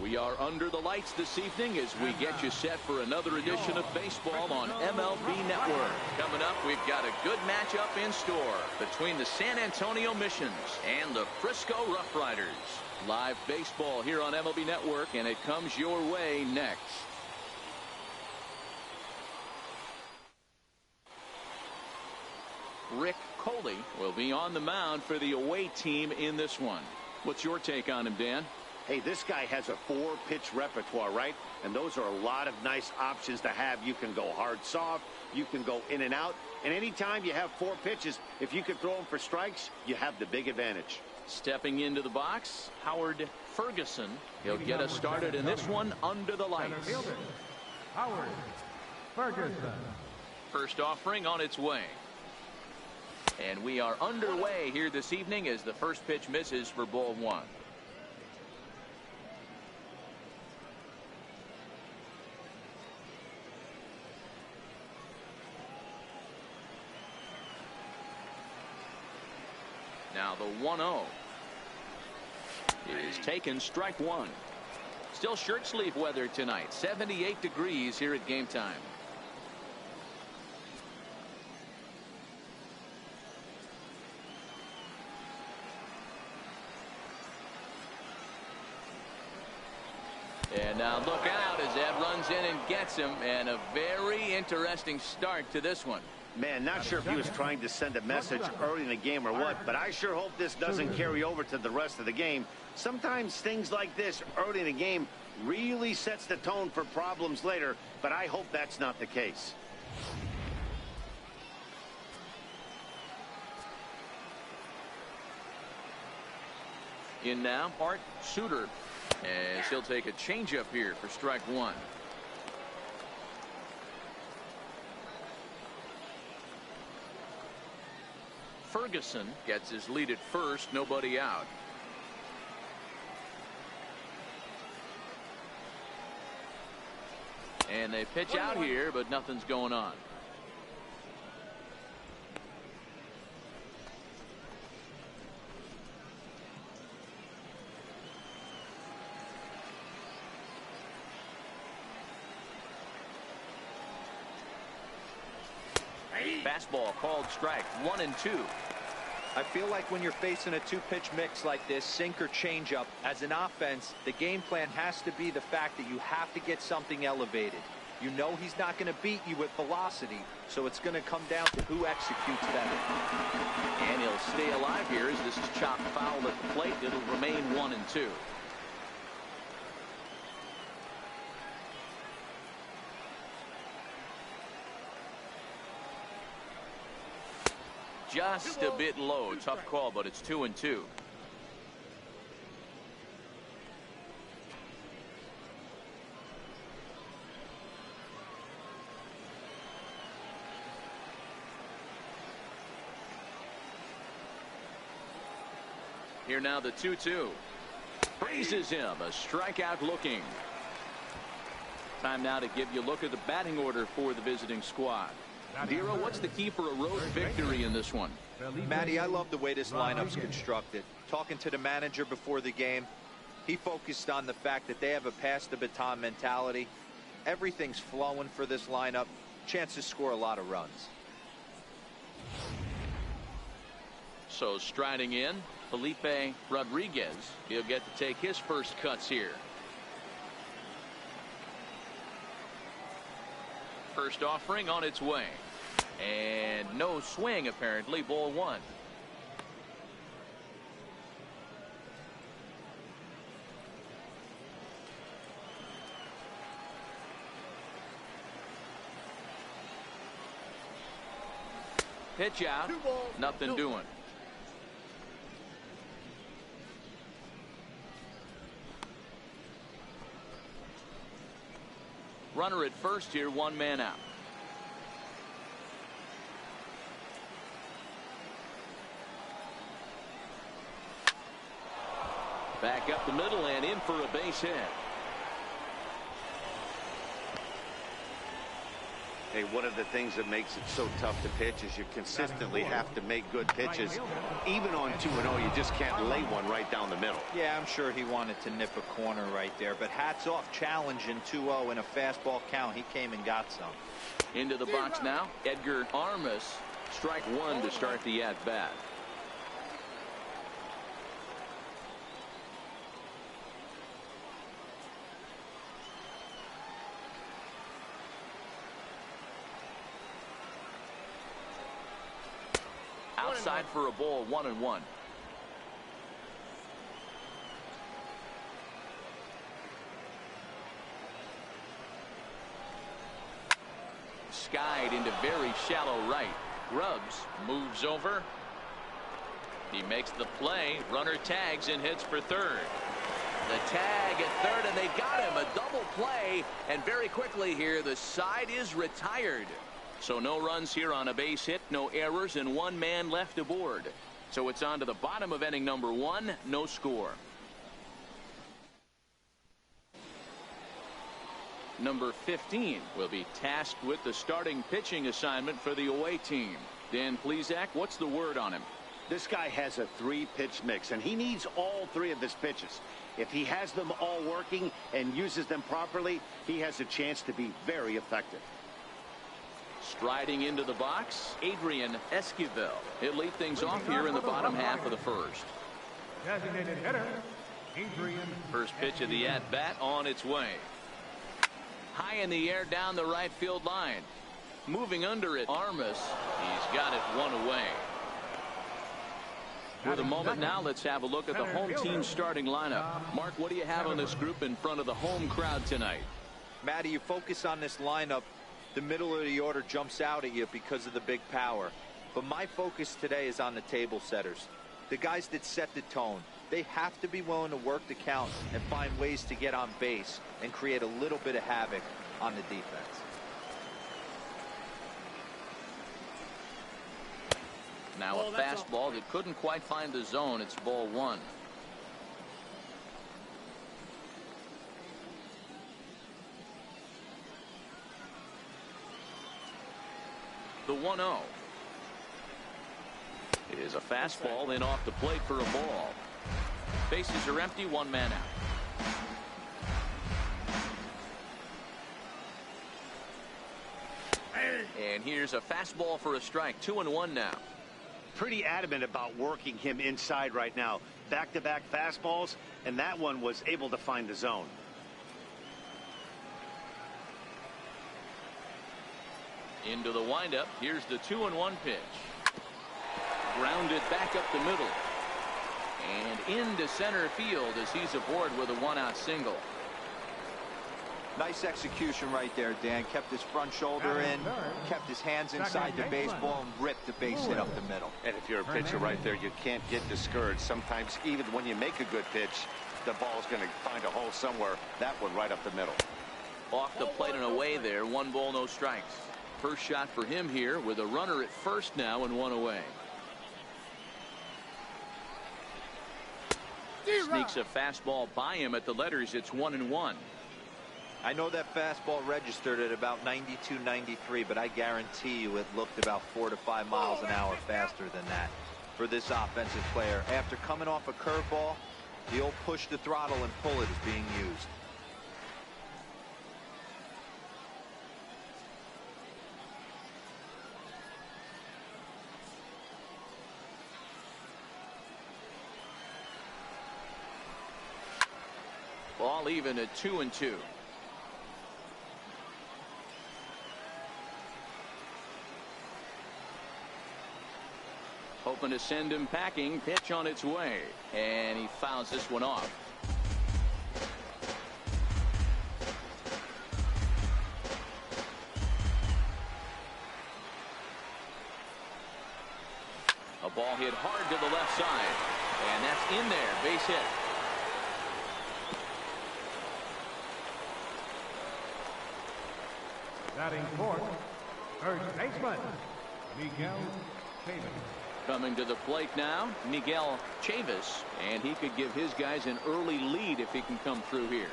We are under the lights this evening as we get you set for another edition of baseball on MLB Network. Coming up, we've got a good matchup in store between the San Antonio Missions and the Frisco RoughRiders. Live baseball here on MLB Network, and it comes your way next. Rick Coley will be on the mound for the away team in this one. What's your take on him, Dan? Hey, this guy has a 4-pitch repertoire, right? And those are a lot of nice options to have. You can go hard, soft. You can go in and out. And anytime you have 4 pitches, if you could throw them for strikes, you have the big advantage. Stepping into the box, Howard Ferguson. He'll get us started in this one under the lights. Howard Ferguson. First offering on its way. And we are underway here this evening as the first pitch misses for ball 1. Now the 1-0 is taken, strike 1. Still shirt sleeve weather tonight, 78 degrees here at game time. And now look out as Ed runs in and gets him, and a very interesting start to this one. Man, not sure if he was trying to send a message early in the game or what, but I sure hope this doesn't carry over to the rest of the game. Sometimes things like this early in the game really sets the tone for problems later, but I hope that's not the case. In now, Art Suter, as he'll take a changeup here for strike 1. Ferguson gets his lead at first, nobody out. And they pitch out here, but nothing's going on. Fastball called strike 1 and 2. I feel like when you're facing a 2-pitch mix like this, sink or changeup, as an offense, the game plan has to be the fact that you have to get something elevated. You know he's not going to beat you with velocity, so it's going to come down to who executes better. And he'll stay alive here as this is chopped foul at the plate. It'll remain 1 and 2. Just a bit low. Tough call, but it's 2 and 2. Here now the 2-2. Freezes him. A strikeout looking. Time now to give you a look at the batting order for the visiting squad. Dero, what's the key for a road victory in this one? Matty, I love the way this lineup's constructed. Talking to the manager before the game, he focused on the fact that they have a pass the baton mentality. Everything's flowing for this lineup. Chance to score a lot of runs. So striding in, Felipe Rodriguez. He'll get to take his first cuts here. First offering on its way. And no swing, apparently. Ball 1. Pitch out. Nothing doing. Runner at first here, 1 man out. Back up the middle and in for a base hit. Hey, one of the things that makes it so tough to pitch is you consistently have to make good pitches. Even on 2-0, you just can't lay one right down the middle. Yeah, I'm sure he wanted to nip a corner right there, but hats off, challenging 2-0 in a fastball count. He came and got some. Into the box now, Edgar Armas. Strike one to start the at-bat. Outside for a ball, 1-1. Skied into very shallow right. Grubbs moves over. He makes the play. Runner tags and hits for third. The tag at third, and they got him. A double play, and very quickly here, the side is retired. So no runs here on a base hit, no errors, and one man left aboard. So it's on to the bottom of inning number 1, no score. Number 15 will be tasked with the starting pitching assignment for the away team. Dan Plesac, what's the word on him? This guy has a 3-pitch mix, and he needs all 3 of his pitches. If he has them all working and uses them properly, he has a chance to be very effective. Striding into the box, Adrian Esquivel. He'll lead things off here in the bottom half of the first. Designated hitter, Adrian. First pitch of the at-bat on its way. High in the air down the right field line. Moving under it, Armas. He's got it one away. For the moment now, let's have a look at the home team starting lineup. Mark, what do you have on this group in front of the home crowd tonight? Matty, you focus on this lineup, the middle of the order jumps out at you because of the big power. But my focus today is on the table setters, the guys that set the tone. They have to be willing to work the count and find ways to get on base and create a little bit of havoc on the defense. Now a fastball that couldn't quite find the zone. It's ball 1. The 1-0 is a fastball in off the plate for a ball. Bases are empty, one man out. And here's a fastball for a strike. 2-1 now. Pretty adamant about working him inside right now. Back-to-back fastballs, and that one was able to find the zone. Into the windup. Here's the 2-1 pitch. Grounded back up the middle. And into center field as he's aboard with a 1-out single. Nice execution right there, Dan. Kept his front shoulder in, kept his hands inside the baseball, and ripped the base hit up the middle. And if you're a pitcher right there, you can't get discouraged. Sometimes even when you make a good pitch, the ball's going to find a hole somewhere. That one right up the middle. Off the plate and away there. 1 ball, no strikes. First shot for him here with a runner at first now and 1 away. Sneaks a fastball by him at the letters. It's 1-1. I know that fastball registered at about 92, 93, but I guarantee you it looked about 4 to 5 miles an hour faster than that for this offensive player. After coming off a curveball, the old push the throttle and pull it is being used. Ball even at 2-2. Hoping to send him packing. Pitch on its way. And he fouls this one off. A ball hit hard to the left side. And that's in there. Base hit. Batting fourth, first baseman, Miguel Chavis. Coming to the plate now, Miguel Chavis, and he could give his guys an early lead if he can come through here.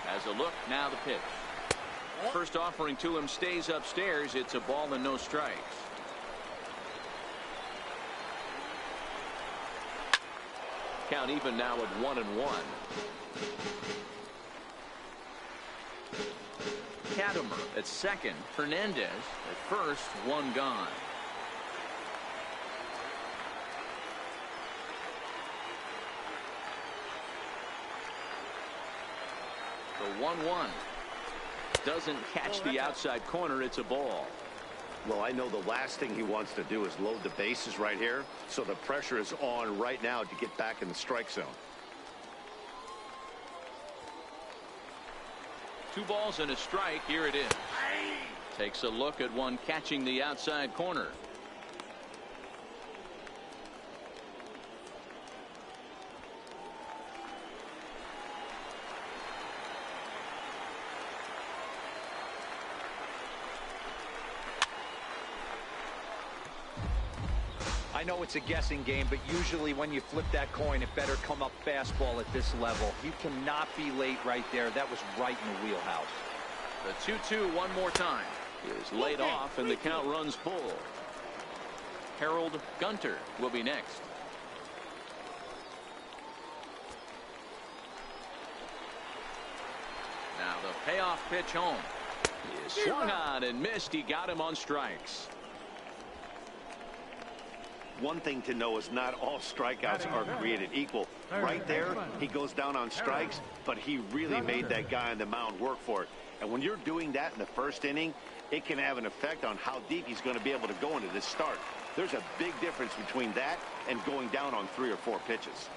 As a look, now the pitch. First offering to him stays upstairs. It's a ball and no strikes. Count even now at 1-1. Katimer at second. Hernandez at first. One gone. The 1-1 doesn't catch the outside corner. It's a ball. Well, I know the last thing he wants to do is load the bases right here, so the pressure is on right now to get back in the strike zone. 2 balls and a strike. Here it is. Takes a look at one catching the outside corner. I know it's a guessing game, but usually when you flip that coin, it better come up fastball at this level. You cannot be late right there. That was right in the wheelhouse. The 2-2 one more time is laid off, and the count runs full. Harold Gunter will be next. Now the payoff pitch home. He is swung on and missed. He got him on strikes. One thing to know is not all strikeouts are created equal. Right there, he goes down on strikes, but he really made that guy on the mound work for it. And when you're doing that in the first inning, it can have an effect on how deep he's going to be able to go into this start. There's a big difference between that and going down on 3 or 4 pitches.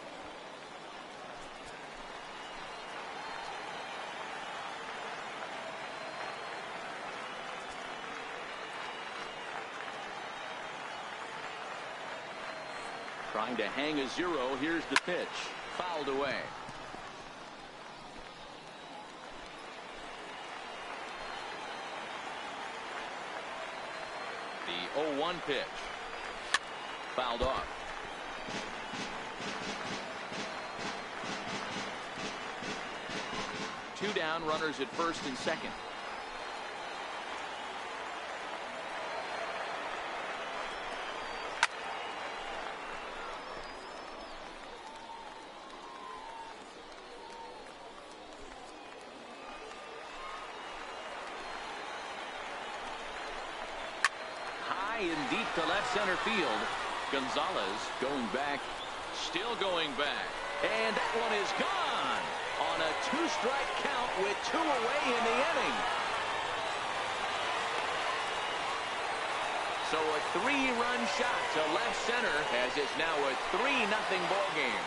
Trying to hang a 0. Here's the pitch. Fouled away. The 0-1 pitch. Fouled off. Two down, runners at first and second. And deep to left center field. Gonzalez going back, still going back, and that one is gone on a 2-strike count with 2 away in the inning. So a 3-run shot to left center as it's now a 3-0 ball game.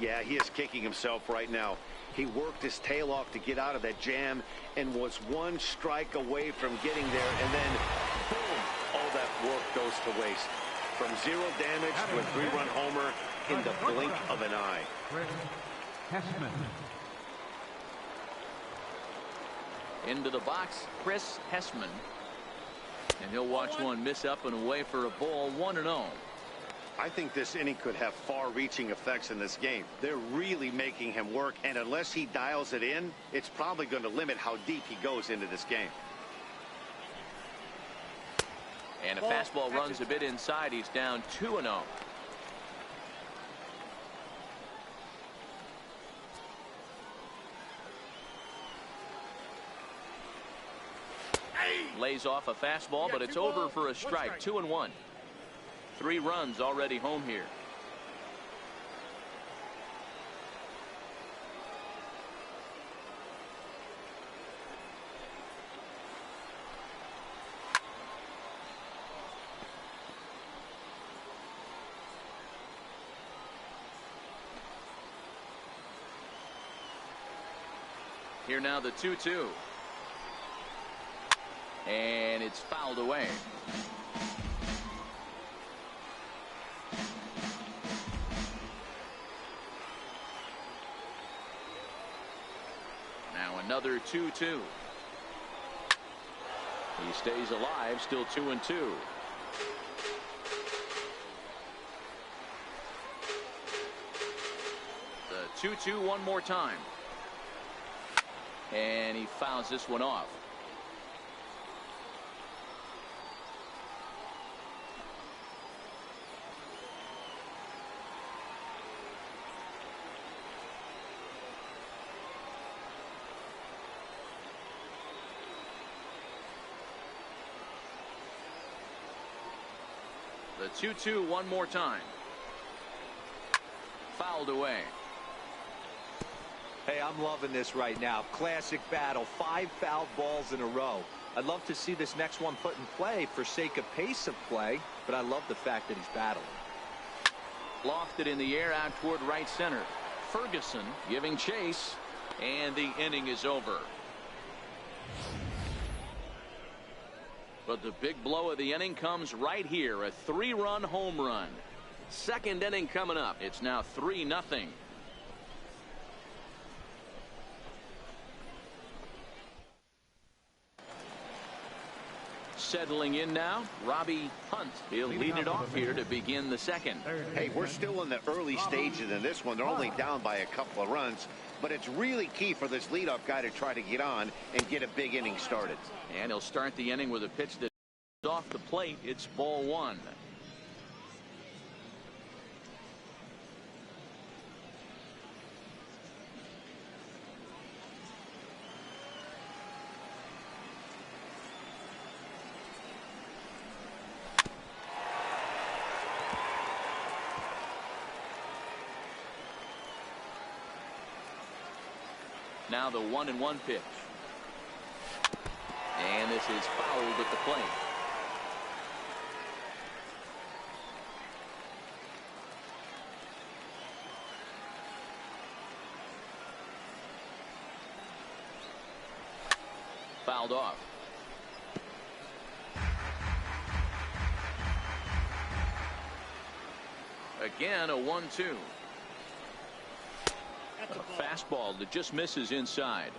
Yeah, he is kicking himself right now. He worked his tail off to get out of that jam and was 1 strike away from getting there, and then boom, all that work goes to waste. From 0 damage to a 3-run homer in the blink of an eye. Into the box, Chris Hessman, and he'll watch one miss up and away for a ball. 1-0. I think this inning could have far-reaching effects in this game. They're really making him work, and unless he dials it in, it's probably going to limit how deep he goes into this game. And a fastball runs a bit inside. He's down 2-0. Lays off a fastball, but it's over for a strike. 2-1. 3 runs already home here. Here now the 2-2. And it's fouled away. Now another 2-2. He stays alive, still 2-2. The 2-2 one more time. And he fouls this one off. The 2-2 one more time. Fouled away. Hey, I'm loving this right now. Classic battle. 5 fouled balls in a row. I'd love to see this next one put in play for sake of pace of play, but I love the fact that he's battling. Lofted in the air out toward right center. Ferguson giving chase, and the inning is over. But the big blow of the inning comes right here. A 3-run home run. Second inning coming up. It's now 3-0. Settling in now, Robbie Hunt. He'll lead it off here to begin the second. Hey, we're still in the early stages in this one. They're only down by a couple of runs, but it's really key for this leadoff guy to try to get on and get a big inning started. And he'll start the inning with a pitch that's off the plate. It's ball 1. Now the 1-1 pitch. And this is fouled at the plate. Fouled off. Again, a 1-2. A fastball that just misses inside.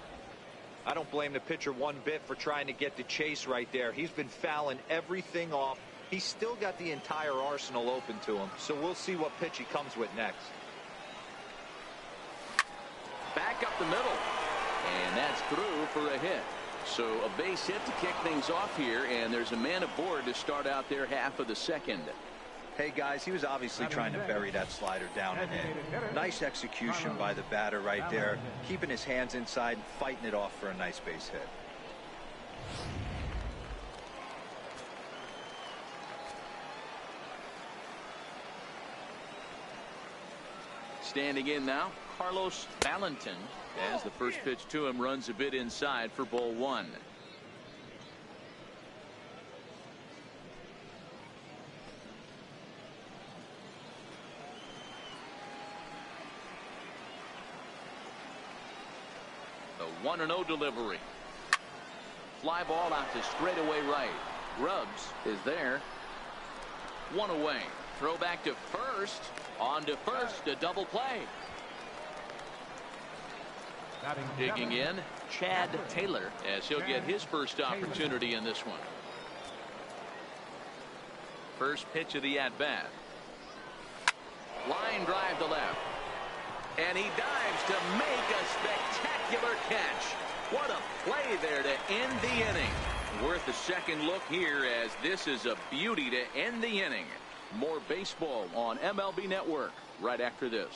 I don't blame the pitcher one bit for trying to get the chase right there. He's been fouling everything off. He's still got the entire arsenal open to him, so we'll see what pitch he comes with next. Back up the middle, and that's through for a hit. So a base hit to kick things off here, and there's a man aboard to start out their half of the second. Hey guys, he was obviously trying to bury that slider down and in. Nice execution by the batter right there, keeping his hands inside and fighting it off for a nice base hit. Standing in now, Carlos Valentin, as the first pitch to him runs a bit inside for ball 1. The 1-0 delivery. Fly ball out to straightaway right. Grubbs is there. One away. Throw back to first. On to first, a double play. Digging in, Chad Taylor, as he'll get his first opportunity in this one. First pitch of the at-bat. Line drive to left. And he dives to make a spectacular catch. What a play there to end the inning. Worth a second look here, as this is a beauty to end the inning. More baseball on MLB Network right after this.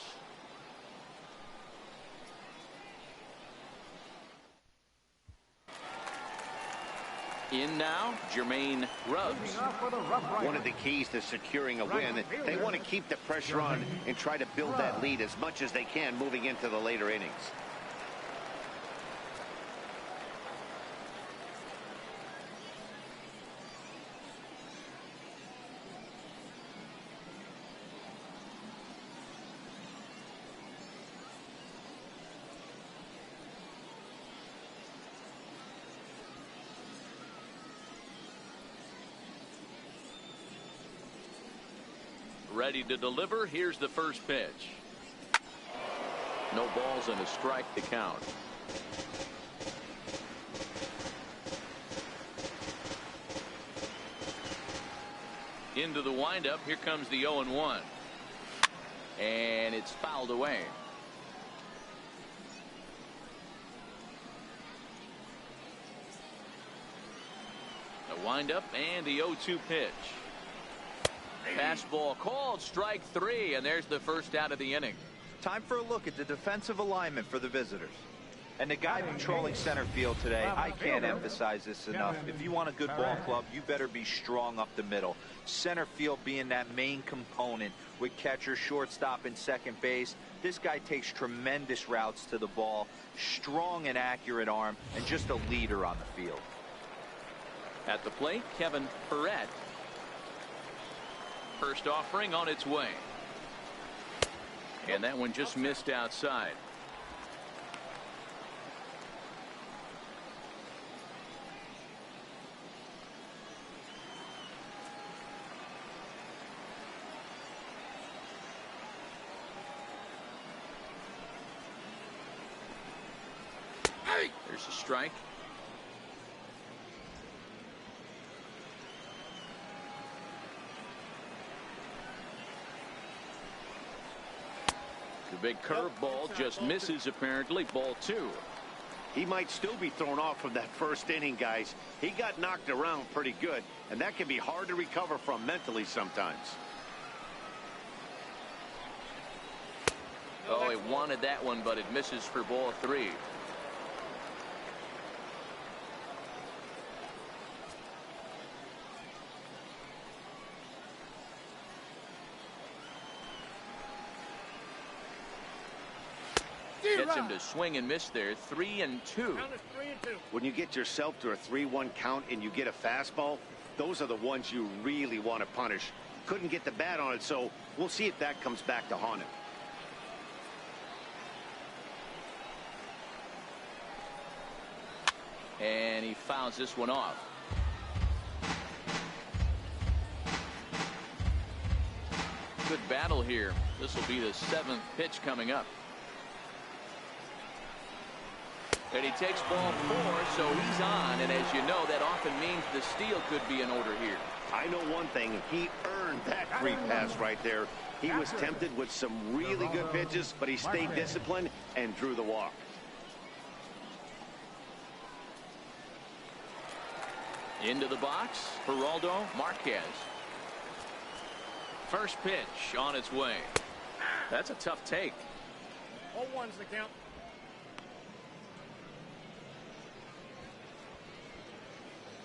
In now, Jermaine Grubbs. One of the keys to securing a win, they want to keep the pressure on and try to build that lead as much as they can moving into the later innings. Ready to deliver. Here's the first pitch. No balls and a strike to count. Into the windup. Here comes the 0-1. And it's fouled away. The windup and the 0-2 pitch. Fastball called, strike 3, and there's the first out of the inning. Time for a look at the defensive alignment for the visitors. And the guy patrolling center field today, I can't emphasize this enough. If you want a good ball club, you better be strong up the middle. Center field being that main component with catcher, shortstop, and second base. This guy takes tremendous routes to the ball, strong and accurate arm, and just a leader on the field. At the plate, Kevin Perret. First offering on its way. And that one just missed outside. There's a strike. The big curveball just misses, apparently. Ball 2. He might still be thrown off from that first inning, guys. He got knocked around pretty good, and that can be hard to recover from mentally sometimes. Oh, he wanted that one, but it misses for ball 3. Gets him to swing and miss there. 3-2. When you get yourself to a 3-1 count and you get a fastball, those are the ones you really want to punish. Couldn't get the bat on it, so we'll see if that comes back to haunt him. And he fouls this one off. Good battle here. This will be the 7th pitch coming up. And he takes ball 4, so he's on. And as you know, that often means the steal could be in order here. I know one thing. He earned that free pass right there. He was tempted with some really good pitches, but he stayed disciplined and drew the walk. Into the box, Geraldo Marquez. First pitch on its way. That's a tough take. 0-1's the count.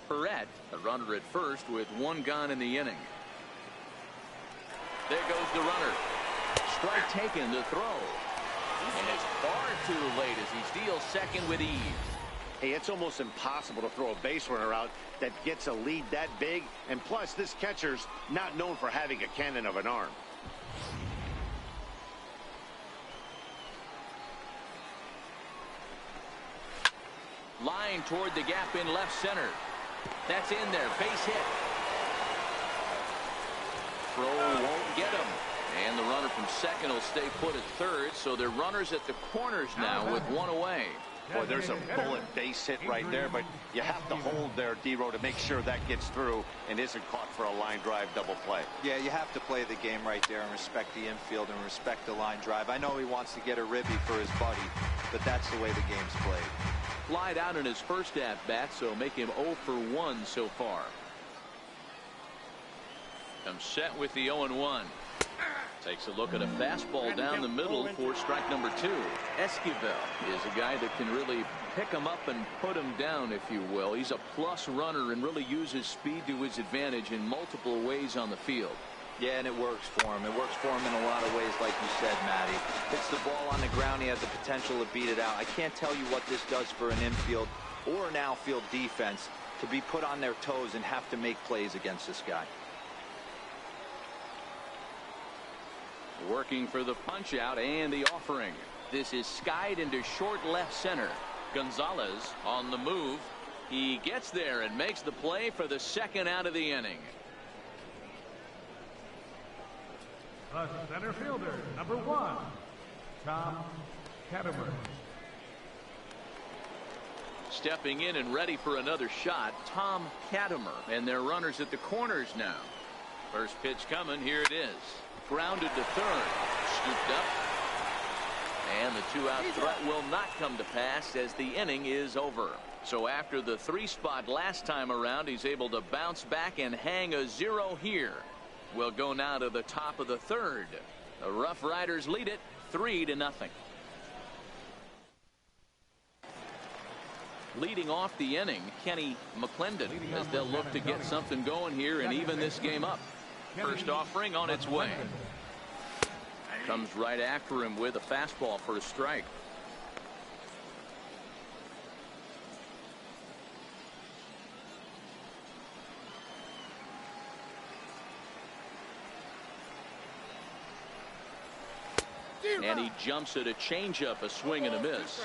Perret, a runner at first with 1 gone in the inning. There goes the runner. Strike taken to throw. And it's far too late as he steals second with ease. Hey, it's almost impossible to throw a base runner out that gets a lead that big. And plus, this catcher's not known for having a cannon of an arm. Line toward the gap in left center. That's in there. Base hit. Throw won't get him. And the runner from second will stay put at third. So they're runners at the corners now with 1 away. Boy, there's a bullet base hit right there, but you have to hold there, D-Row, to make sure that gets through and isn't caught for a line drive double play. Yeah, you have to play the game right there and respect the infield and respect the line drive. I know he wants to get a ribby for his buddy, but that's the way the game's played. Flied out in his first at-bat, so make him 0 for 1 so far. Comes set with the 0-1. Takes a look at a fastball down the middle for strike number 2. Esquivel is a guy that can really pick him up and put him down, if you will. He's a plus runner and really uses speed to his advantage in multiple ways on the field. Yeah, and it works for him. It works for him in a lot of ways, like you said, Matty. Hits the ball on the ground. He has the potential to beat it out. I can't tell you what this does for an infield or an outfield defense to be put on their toes and have to make plays against this guy. Working for the punch out and the offering. This is skied into short left center. Gonzalez on the move. He gets there and makes the play for the 2nd out of the inning. The center fielder, number 1, Tom Catterman. Stepping in and ready for another shot, Tom Catterman. And they're runners at the corners now. First pitch coming. Here it is. Grounded to third. Scooped up. And the two-out threat will not come to pass as the inning is over. So after the 3 spot last time around, he's able to bounce back and hang a 0 here. We'll go now to the top of the third. The RoughRiders lead it 3-0. Leading off the inning, Kenny McClendon, as they'll look to get something going here and even this game up. First offering on its way. Comes right after him with a fastball for a strike. And he jumps at a changeup, a swing and a miss.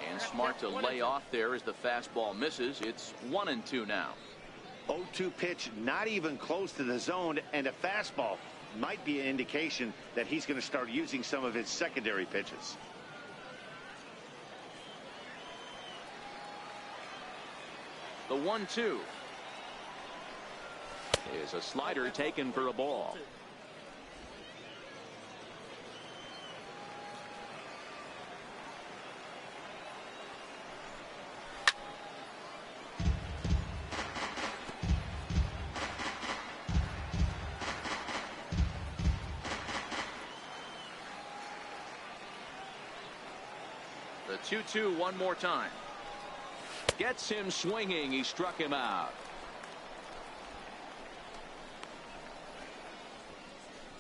And smart to lay off there as the fastball misses. It's 1-2 now. 0-2 pitch, not even close to the zone, and a fastball might be an indication that he's going to start using some of his secondary pitches. The 1-2 is a slider taken for a ball. The 2-2 one more time. Gets him swinging. He struck him out.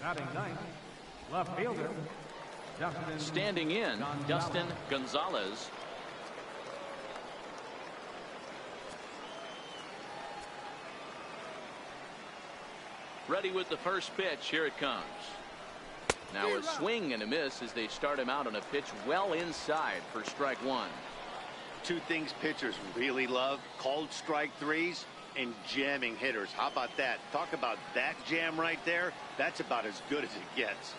Batting ninth, left fielder, Dustin. Standing in, Dustin Gonzalez. Ready with the first pitch. Here it comes. Now a swing and a miss as they start him out on a pitch well inside for strike one. 2 things pitchers really love: called strike threes and jamming hitters. How about that? Talk about that jam right there. That's about as good as it gets.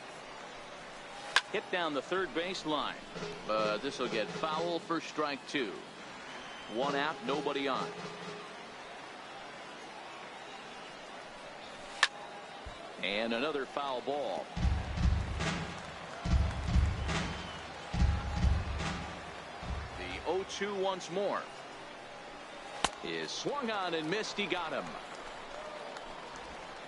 Hit down the third base line, but this will get foul for strike 2. 1 out, nobody on. And another foul ball. The 0-2 once more. Is swung on and missed. He got him.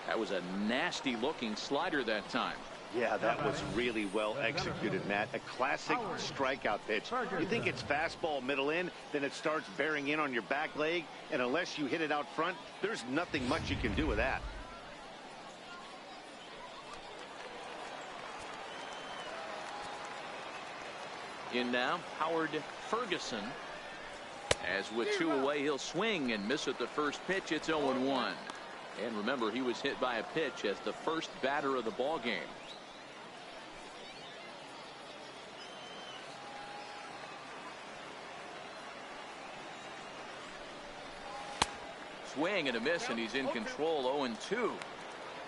That was a nasty looking slider that time. Yeah, that was really well executed, Matt. A classic strikeout pitch. You think it's fastball middle in, then it starts bearing in on your back leg, and unless you hit it out front, there's nothing much you can do with that. In now, Howard Ferguson. As with 2 away, he'll swing and miss at the first pitch. It's 0-1. And remember, he was hit by a pitch as the first batter of the ball game. Swing and a miss, and he's in control. 0-2.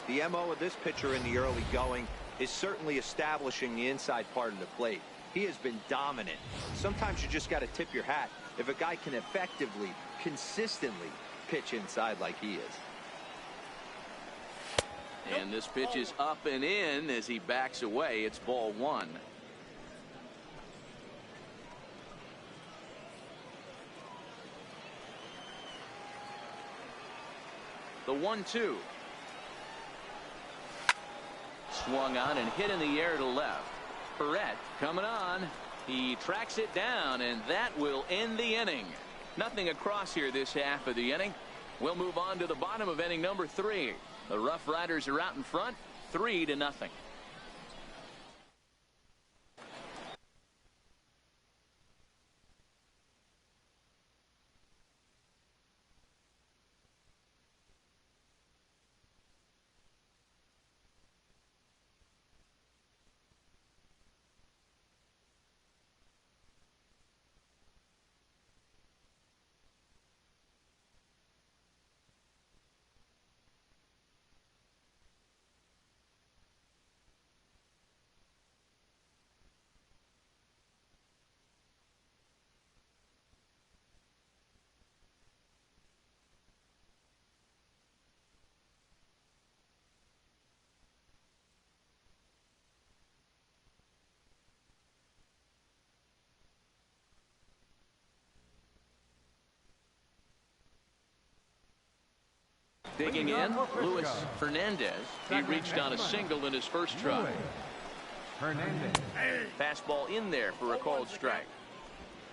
The MO of this pitcher in the early going is certainly establishing the inside part of the plate. He has been dominant. Sometimes you just got to tip your hat if a guy can effectively, consistently pitch inside like he is. And this pitch is up and in as he backs away. It's ball 1. The 1-2. Swung on and hit in the air to left. Perret coming on. He tracks it down, and that will end the inning. Nothing across here this half of the inning. We'll move on to the bottom of inning number 3. The RoughRiders are out in front, 3-0. Digging in, Luis Fernandez. He reached on a single in his first try. Fernandez. Fastball in there for a called strike.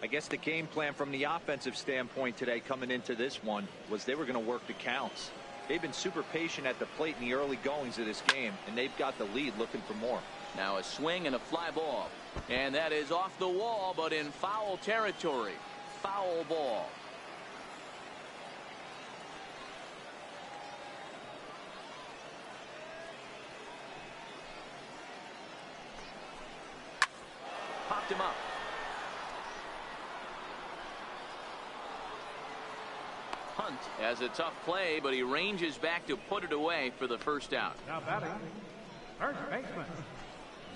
I guess the game plan from the offensive standpoint today coming into this one was they were going to work the counts. They've been super patient at the plate in the early goings of this game, and they've got the lead looking for more. Now a swing and a fly ball. And that is off the wall, but in foul territory. Foul ball. Popped him up. Hunt has a tough play, but he ranges back to put it away for the first out. Now batting, first baseman,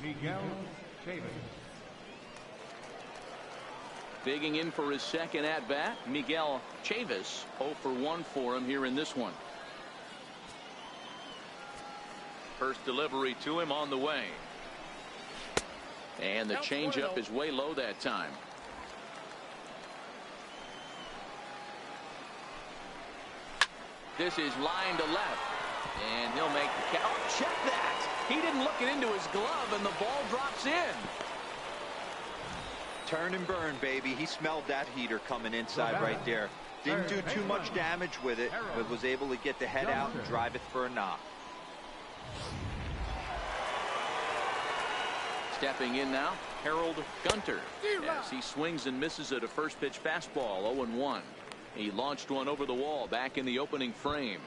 Miguel Chavis. Digging in for his second at-bat, Miguel Chavis. 0 for 1 for him here in this one. First delivery to him on the way. And the changeup is way low that time. This is line to left. And he'll make the count. Oh, check that. He didn't look it into his glove, and the ball drops in. Turn and burn, baby. He smelled that heater coming inside right there. Didn't do too much damage with it, but was able to get the head out and drive it for a knock. Stepping in now, Harold Gunter, as he swings and misses at a first pitch fastball. 0-1. He launched one over the wall back in the opening frame.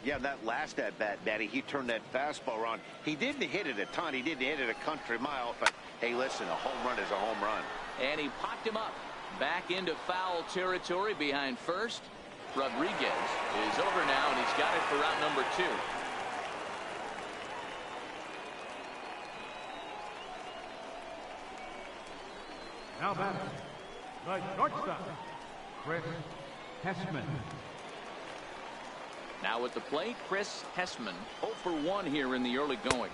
Yeah, that last at bat, Daddy, he turned that fastball around. He didn't hit it a ton. He didn't hit it a country mile. But hey, listen, a home run is a home run. And he popped him up back into foul territory behind first. Rodriguez is over now, and he's got it for out number 2. Now batting, the shortstop, Chris Hessman. Now at the plate, Chris Hessman. 0 for 1 here in the early going.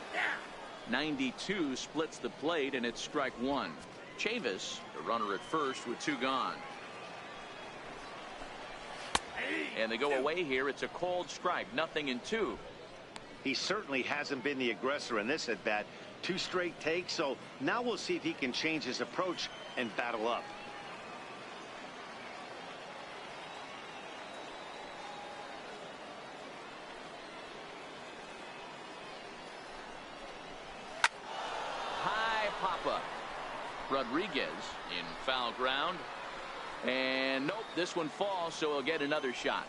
92 splits the plate, and it's strike 1. Chavis, the runner at first with 2 gone. And they go away here. It's a called strike. 0-2. He certainly hasn't been the aggressor in this at bat. 2 straight takes. So now we'll see if he can change his approach and battle up. High pop-up. Rodriguez in foul ground. And nope, this one falls, so he'll get another shot.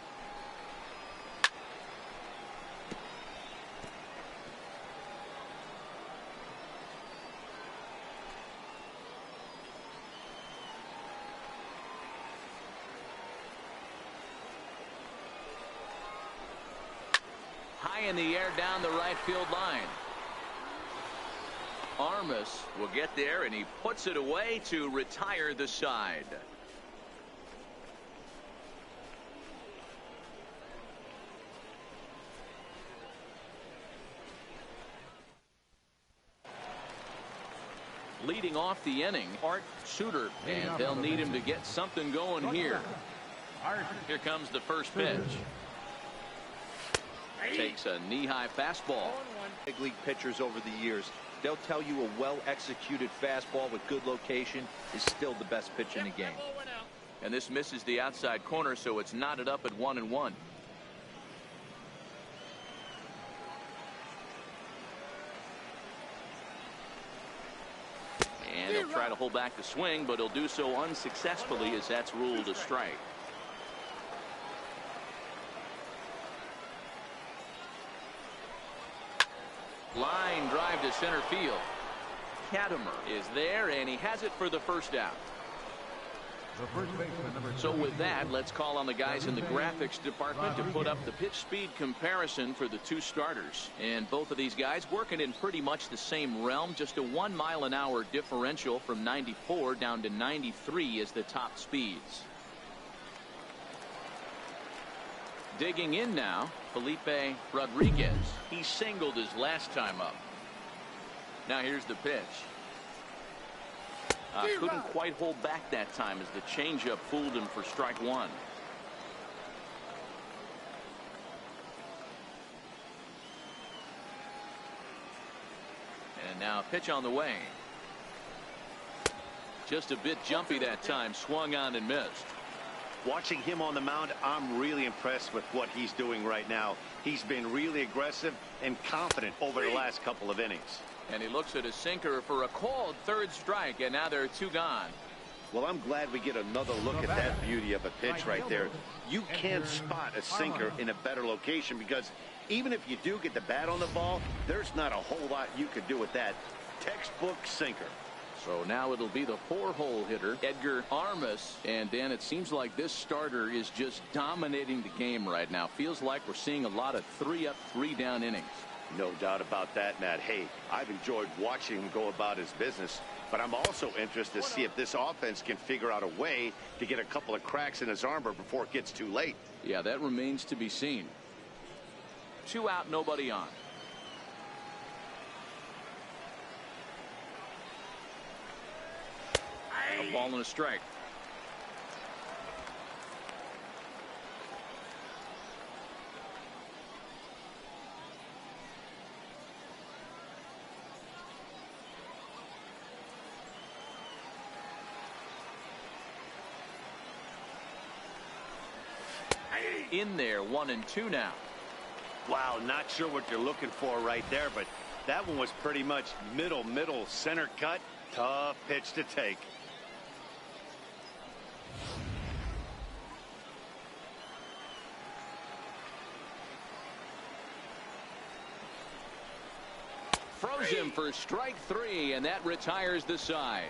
High in the air down the right field line. Armas will get there, and he puts it away to retire the side. Leading off the inning, Art Suter, and they'll need him to get something going here. Here comes the first pitch. Takes a knee-high fastball. Big league pitchers over the years, they'll tell you a well-executed fastball with good location is still the best pitch in the game. And this misses the outside corner, so it's knotted up at 1-1. And he'll try to hold back the swing, but he'll do so unsuccessfully, as that's ruled a strike. Line drive to center field. Katimer is there, and he has it for the first out. The first baseman, number 2. So with that, let's call on the guys in the graphics department to put up the pitch speed comparison for the 2 starters. And both of these guys working in pretty much the same realm. Just a 1 mile-an-hour differential from 94 down to 93 is the top speeds. Digging in now, Felipe Rodriguez. He singled his last time up. Now here's the pitch. Couldn't quite hold back that time as the changeup fooled him for strike 1. Now pitch on the way. Just a bit jumpy that time. Swung on and missed. Watching him on the mound, I'm really impressed with what he's doing right now. He's been really aggressive and confident over the last couple of innings. And he looks at his sinker for a called third strike, and now there are 2 gone. Well, I'm glad we get another look at that beauty of a pitch right there. You can't spot a sinker in a better location because even if you do get the bat on the ball, there's not a whole lot you could do with that. Textbook sinker. So now it'll be the 4-hole hitter, Edgar Armas. And Dan, it seems like this starter is just dominating the game right now. Feels like we're seeing a lot of 3-up, 3-down innings. No doubt about that, Matt. Hey, I've enjoyed watching him go about his business, but I'm also interested to see if this offense can figure out a way to get a couple of cracks in his armor before it gets too late. Yeah, that remains to be seen. 2 out, nobody on. A ball and a strike. In there, 1-2 now. Wow, not sure what you're looking for right there, but that one was pretty much middle center cut. Tough pitch to take. Froze him for strike 3, and that retires the side.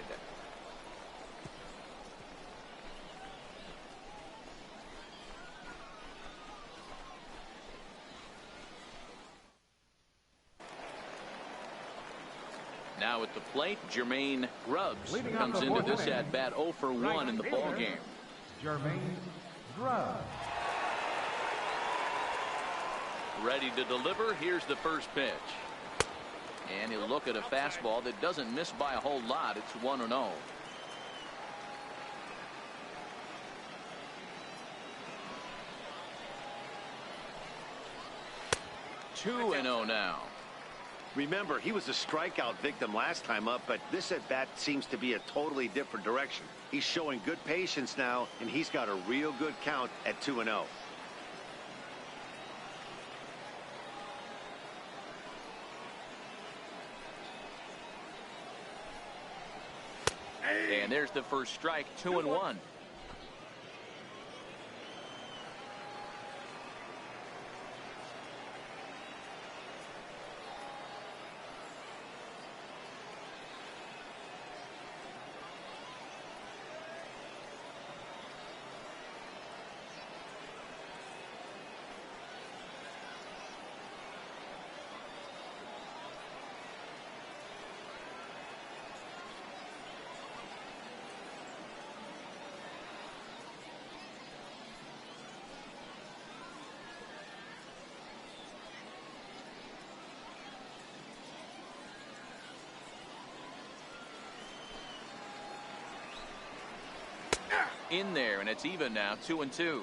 Now at the plate, Jermaine Grubbs comes into this at bat 0 for 1 in the ball game. Jermaine Grubbs. Ready to deliver. Here's the first pitch. And he'll look at a fastball that doesn't miss by a whole lot. It's 1-0. 2-0 now. Remember, he was a strikeout victim last time up, but this at bat seems to be a totally different direction. He's showing good patience now, and he's got a real good count at 2-0. And there's the first strike, 2-1. In there, and it's even now, 2-2.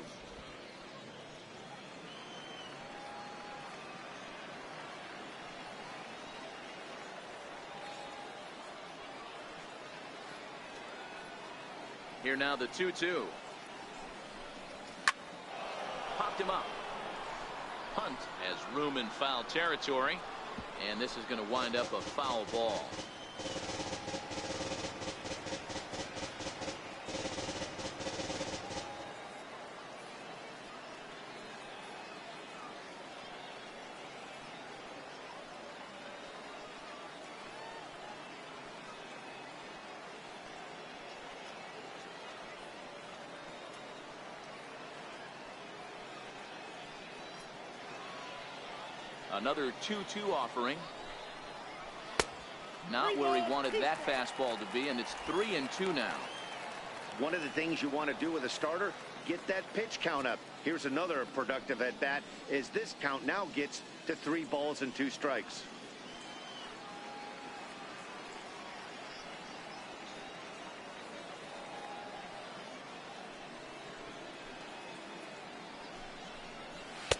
Here now the 2-2. Popped him up. Hunt has room in foul territory, and this is going to wind up a foul ball. Another 2-2 offering. Not where he wanted that fastball to be, and it's 3-2 now. One of the things you want to do with a starter, get that pitch count up. Here's another productive at bat, as this count now gets to 3 balls and 2 strikes.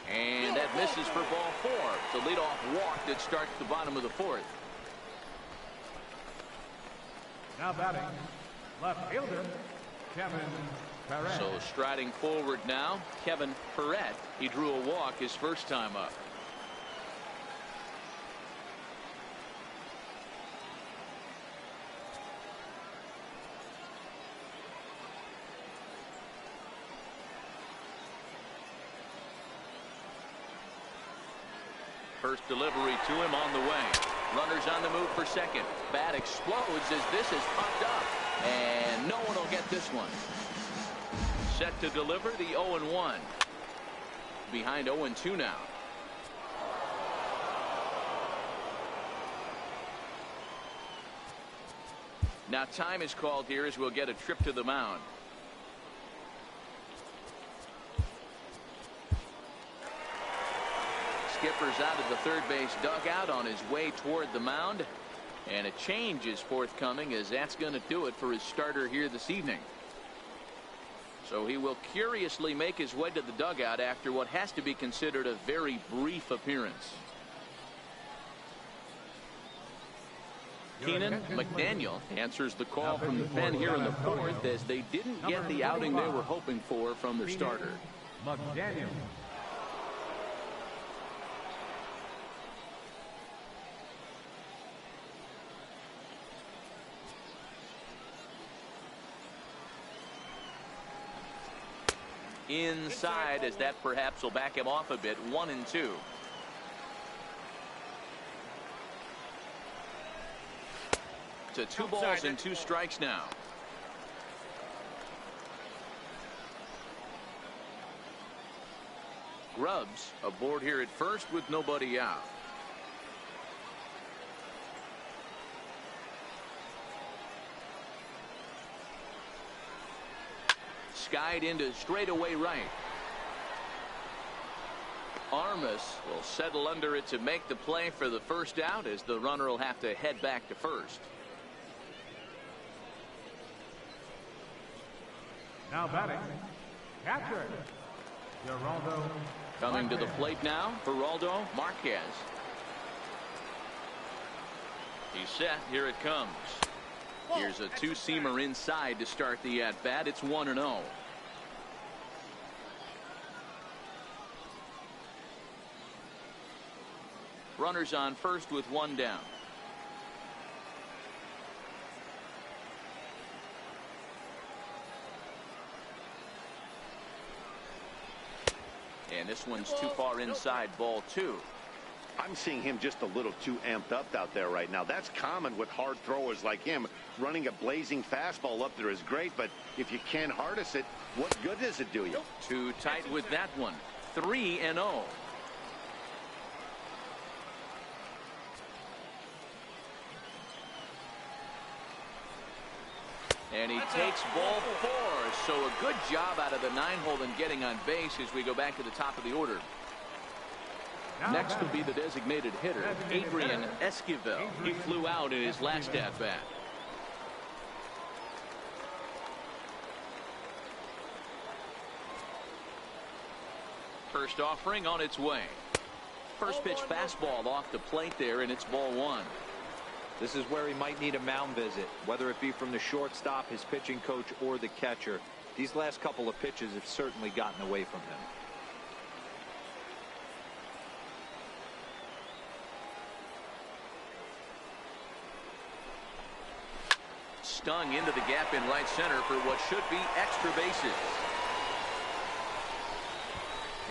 And that misses for ball 4. The leadoff walk that starts the bottom of the 4th. Now batting, left fielder, Kevin Perez. So striding forward now, Kevin Perez. He drew a walk his first time up. First delivery to him on the way. Runners on the move for second. Bat explodes as this is popped up. And no one will get this one. Set to deliver the 0-1. Behind 0-2 now. Now time is called here as we'll get a trip to the mound. Skipper's out of the third base dugout on his way toward the mound. And a change is forthcoming as that's going to do it for his starter here this evening. So he will curiously make his way to the dugout after what has to be considered a very brief appearance. Keenan McDaniel answers the call from the pen here in the fourth as they didn't get the outing they were hoping for from their starter. McDaniel. Inside as that perhaps will back him off a bit. 1-2. To 2 balls and 2 strikes now. Grubbs aboard here at first with nobody out. Skied into straightaway right. Armas will settle under it to make the play for the first out as the runner will have to head back to first. Now batting, catcher, Geraldo. Coming to the plate now, Geraldo Marquez. He's set. Here it comes. Here's a 2-seamer inside to start the at-bat. It's 1-0. Runners on first with 1 down. And this one's too far inside, ball 2. I'm seeing him just a little too amped up out there right now. That's common with hard throwers like him. Running a blazing fastball up there is great, but if you can't harness it, what good does it do you? Too tight with that one. 3-0. And he takes ball 4. So a good job out of the 9-hole in getting on base as we go back to the top of the order. Next will be the designated hitter, Adrian Esquivel. He flew out in his last at-bat. First offering on its way. First pitch fastball off the plate there, and it's ball 1. This is where he might need a mound visit, whether it be from the shortstop, his pitching coach, or the catcher. These last couple of pitches have certainly gotten away from him. Stung into the gap in right center for what should be extra bases.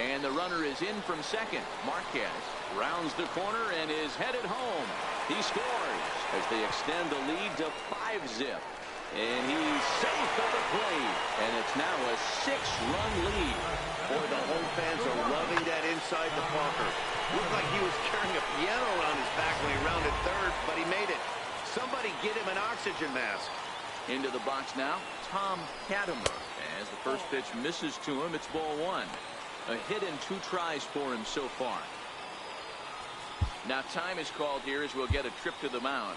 And the runner is in from second. Marquez rounds the corner and is headed home. He scores as they extend the lead to 5-zip. And he's safe at the plate. And it's now a 6-run lead. Boy, the home fans are loving that inside the bunker. Looked like he was carrying a piano around his back when he rounded third, but he made it. Somebody get him an oxygen mask. Into the box now, Tom Katimer. As the first pitch misses to him, it's ball 1. A hit in 2 tries for him so far. Now time is called here as we'll get a trip to the mound.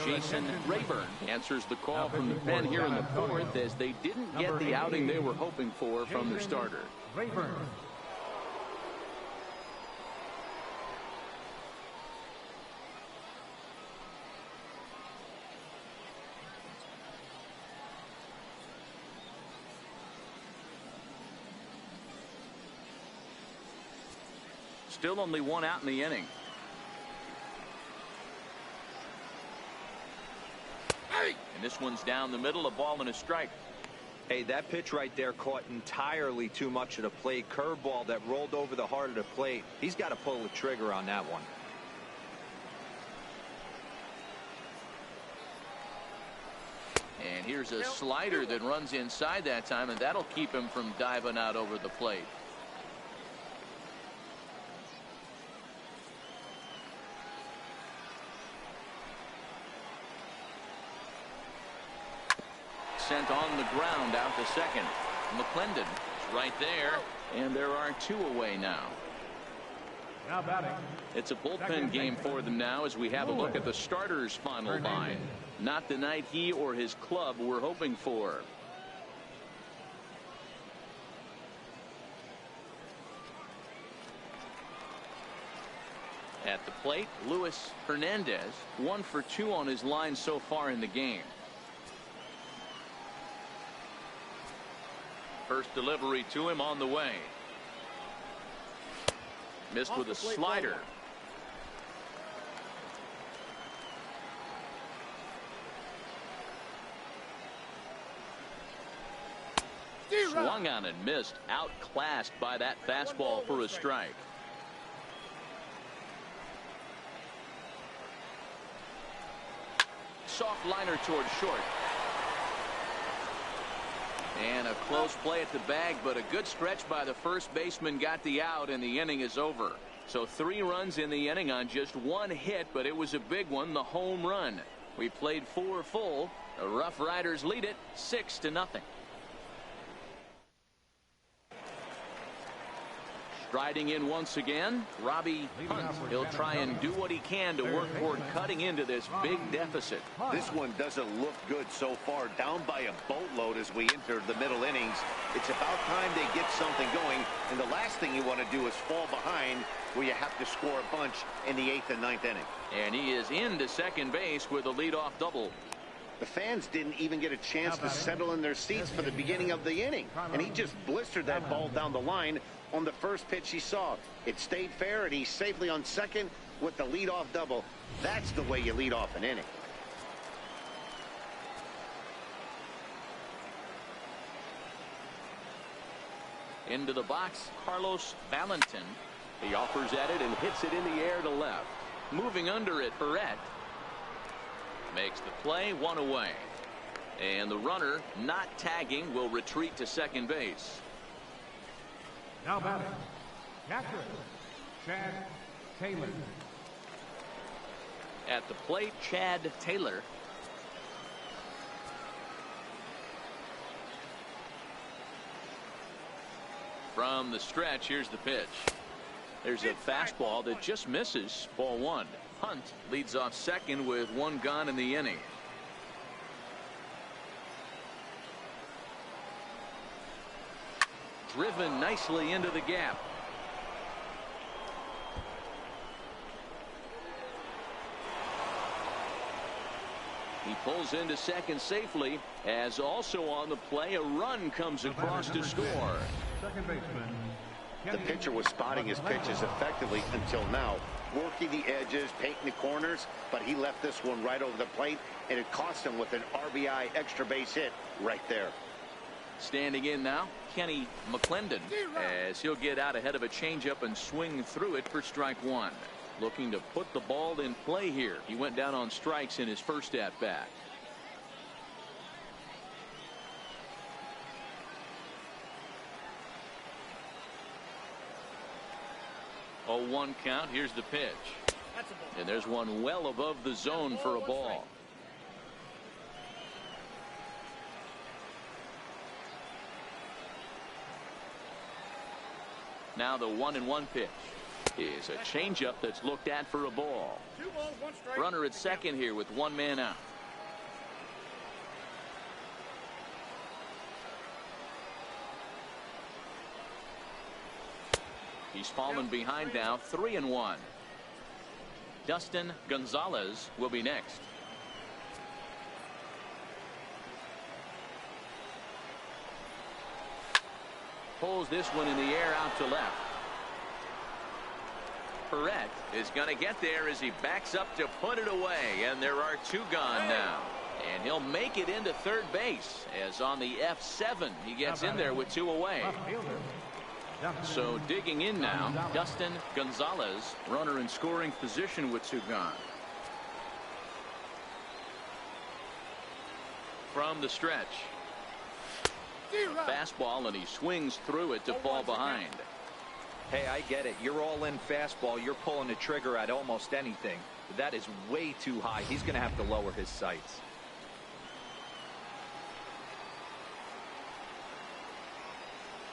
Jason Rayburn answers the call from the pen here in the fourth as they didn't get the outing they were hoping for from their starter. Still only one out in the inning. And this one's down the middle, a ball and a strike. Hey, that pitch right there caught entirely too much of the plate. Curveball that rolled over the heart of the plate. He's got to pull the trigger on that one. And here's a slider that runs inside that time, and that'll keep him from diving out over the plate. Sent on the ground out to second. McClendon is right there, and there are two away now. Now batting. It's a bullpen game for them now as we have a look at the starters' final line. Not the night he or his club were hoping for. At the plate, Luis Hernandez, 1 for 2 on his line so far in the game. First delivery to him on the way. Missed with a slider. Swung on and missed. Outclassed by that fastball for a strike. Soft liner toward short. And a close play at the bag, but a good stretch by the first baseman got the out, and the inning is over. So 3 runs in the inning on just 1 hit, but it was a big one, the home run. We played 4 full. The RoughRiders lead it 6-0. Striding in once again, Robbie Hunt. He'll try and do what he can to work toward cutting into this big deficit. This one doesn't look good so far. Down by a boatload as we enter the middle innings. It's about time they get something going, and the last thing you want to do is fall behind where you have to score a bunch in the 8th and 9th inning. And he is into second base with a leadoff double. The fans didn't even get a chance to settle in their seats for the beginning of the inning, and he just blistered that ball down the line on the first pitch he saw. It stayed fair, and he's safely on second with the leadoff double. That's the way you lead off an inning. Into the box, Carlos Valentin. He offers at it and hits it in the air to left. Moving under it, Barrett makes the play, 1 away. And the runner, not tagging, will retreat to second base. Now batting. Catcher, Chad Taylor. At the plate, Chad Taylor. From the stretch, here's the pitch. There's a fastball that just misses. Ball 1. Hunt leads off second with 1 gone in the inning. Driven nicely into the gap. He pulls into second safely, as also on the play a run comes across to score. Second baseman. The pitcher was spotting his pitches effectively until now, working the edges, painting the corners, but he left this one right over the plate, and it cost him with an RBI extra base hit right there. Standing in now, Kenny McClendon, as he'll get out ahead of a changeup and swing through it for strike 1. Looking to put the ball in play here. He went down on strikes in his first at bat. Oh, 1 count. Here's the pitch. And there's one well above the zone for a ball. Now the 1-1 pitch is a changeup that's looked at for a ball. 2 balls, 1 strike. Runner at second here with 1 man out. He's fallen behind now, 3-1. Dustin Gonzalez will be next. Pulls this one in the air out to left. Perret is going to get there as he backs up to put it away, and there are 2 gone now. And he'll make it into third base, as on the F7 he gets in there with 2 away. So digging in now, Dustin Gonzalez, runner in scoring position with 2 gone. From the stretch, fastball, and he swings through it to fall behind. Hey, I get it. You're all in fastball. You're pulling the trigger at almost anything. But that is way too high. He's going to have to lower his sights.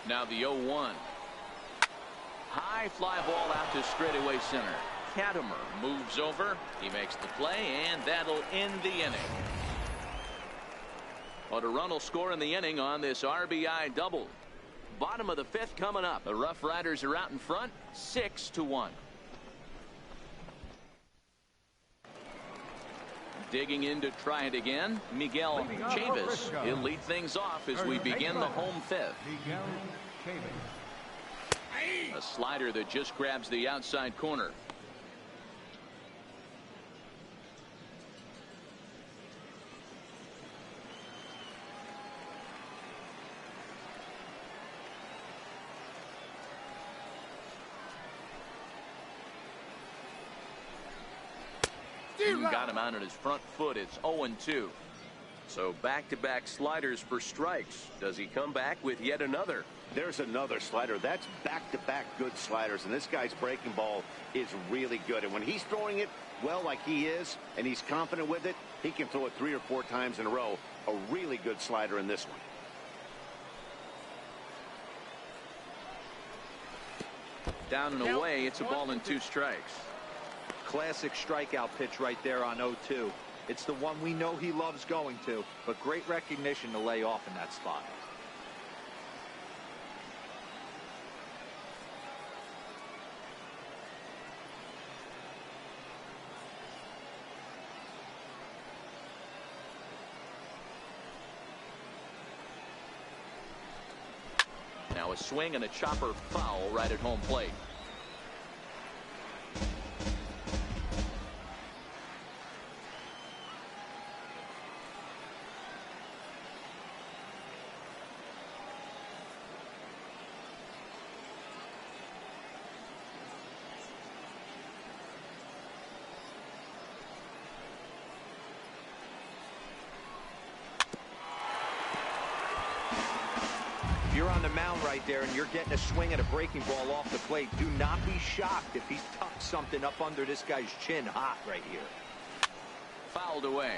Now the 0-1. High fly ball out to straightaway center. Katimer moves over. He makes the play, and that'll end the inning. But a run will score in the inning on this RBI double. Bottom of the 5th coming up. The RoughRiders are out in front, 6-1. Digging in to try it again, Miguel Chavis. He'll lead things off as we begin the home 5th. Miguel Chavis. A slider that just grabs the outside corner. Got him out on his front foot. It's 0-2. So back-to-back sliders for strikes. Does he come back with yet another? There's another slider. That's back-to-back good sliders, and this guy's breaking ball is really good. And when he's throwing it well like he is, and he's confident with it, he can throw it 3 or 4 times in a row. A really good slider in this one. Down and away. It's a ball and 2 strikes. Classic strikeout pitch right there on 0-2. It's the one we know he loves going to, but great recognition to lay off in that spot. Now a swing and a chopper foul right at home plate. You're on the mound right there, and you're getting a swing at a breaking ball off the plate. Do not be shocked if he tucks something up under this guy's chin hot right here. Fouled away.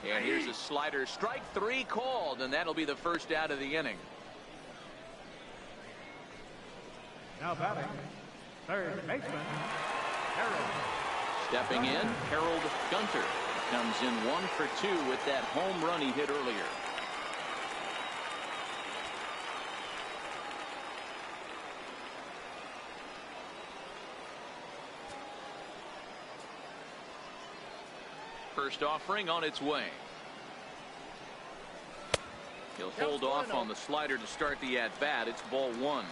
And here's a slider. Strike 3 called, and that'll be the first out of the inning. Now batting, third baseman, Harold. Stepping in, Harold Gunter comes in 1 for 2 with that home run he hit earlier. First offering on its way. He'll hold off on the slider to start the at-bat. It's ball 1.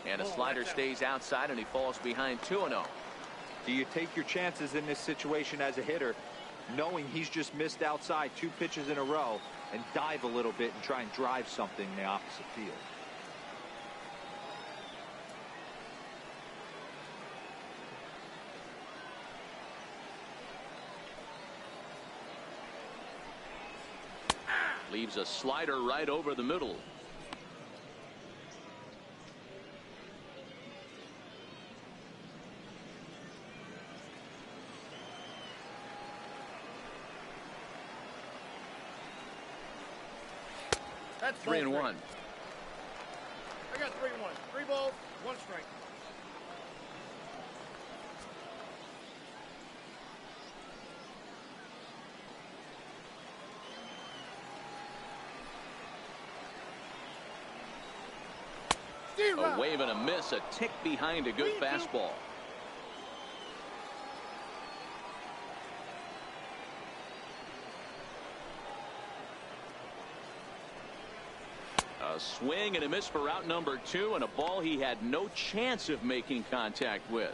And a slider stays outside, and he falls behind 2-0. Do you take your chances in this situation as a hitter, knowing he's just missed outside 2 pitches in a row, and dive a little bit and try and drive something in the opposite field? Leaves a slider right over the middle. That's 3-1. I got 3-1. 3 balls, 1 strike. A wave and a miss, a tick behind a good fastball. A swing and a miss for out number 2, and a ball he had no chance of making contact with.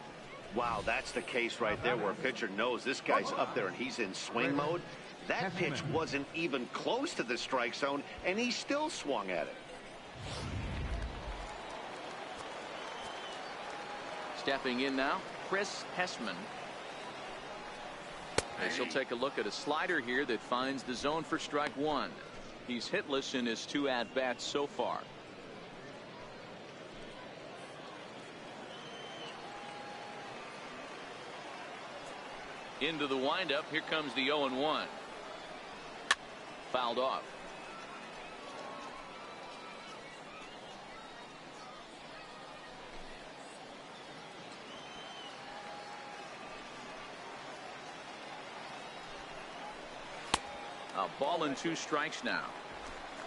Wow, that's the case right there where a pitcher knows this guy's up there and he's in swing mode. That pitch wasn't even close to the strike zone, and he still swung at it. Stepping in now, Chris Hessman. As he'll take a look at a slider here that finds the zone for strike 1. He's hitless in his 2 at-bats so far. Into the windup. Here comes the 0-1. Fouled off. A ball and 2 strikes now.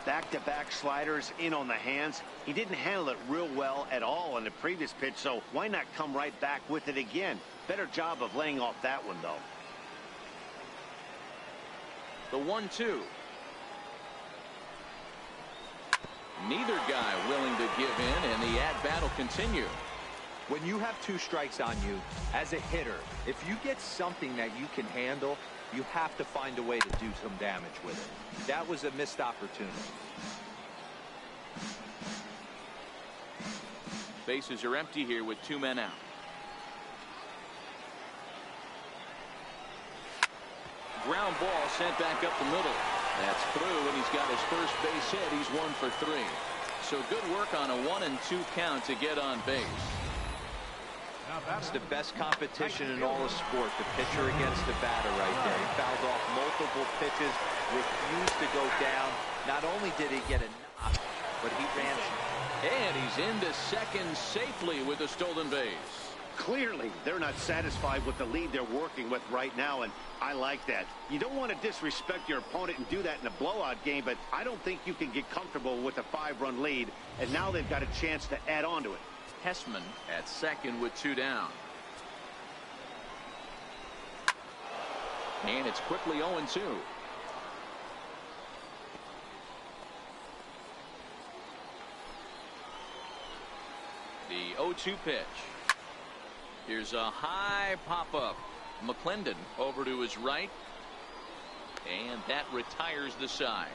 Back-to-back sliders in on the hands. He didn't handle it real well at all on the previous pitch, so why not come right back with it again? Better job of laying off that one, though. The 1-2. Neither guy willing to give in, and the at-bat will continue. When you have 2 strikes on you, as a hitter, if you get something that you can handle, you have to find a way to do some damage with it. That was a missed opportunity. Bases are empty here with 2 men out. Ground ball sent back up the middle. That's through, and he's got his first base hit. He's 1 for 3. So good work on a 1-2 count to get on base. It's the best competition in all of sport, the pitcher against the batter right there. He fouled off multiple pitches, refused to go down. Not only did he get a knock, but he ran. And he's into second safely with a stolen base. Clearly, they're not satisfied with the lead they're working with right now, and I like that. You don't want to disrespect your opponent and do that in a blowout game, but I don't think you can get comfortable with a 5-run lead, and now they've got a chance to add on to it. Hessman at second with 2 down. And it's quickly 0-2. The 0-2 pitch. Here's a high pop-up. McClendon over to his right. And that retires the side.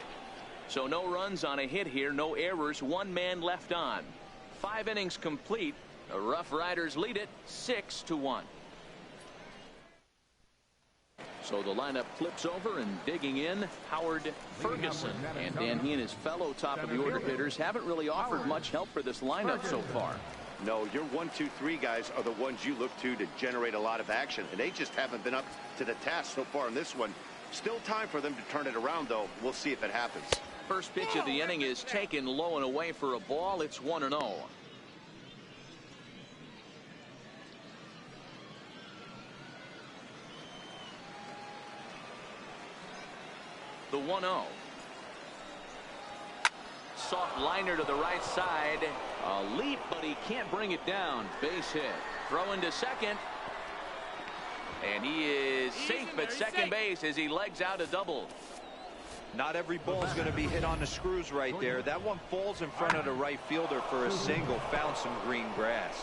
So no runs on a hit here, no errors, 1 man left on. 5 innings complete. The RoughRiders lead it 6-1. So the lineup flips over, and digging in, Howard Ferguson. And Dan, he and his fellow top of the order hitters haven't really offered much help for this lineup so far. No, your 1, 2, 3 guys are the ones you look to generate a lot of action, and they just haven't been up to the task so far in this one. Still time for them to turn it around, though. We'll see if it happens. First pitch of the inning is taken low and away for a ball. It's 1-0. The 1-0. Soft liner to the right side. A leap, but he can't bring it down. Base hit. Throw into second. And he is safe at second base as he legs out a double. Not every ball is going to be hit on the screws right there. That one falls in front of the right fielder for a single. Found some green grass.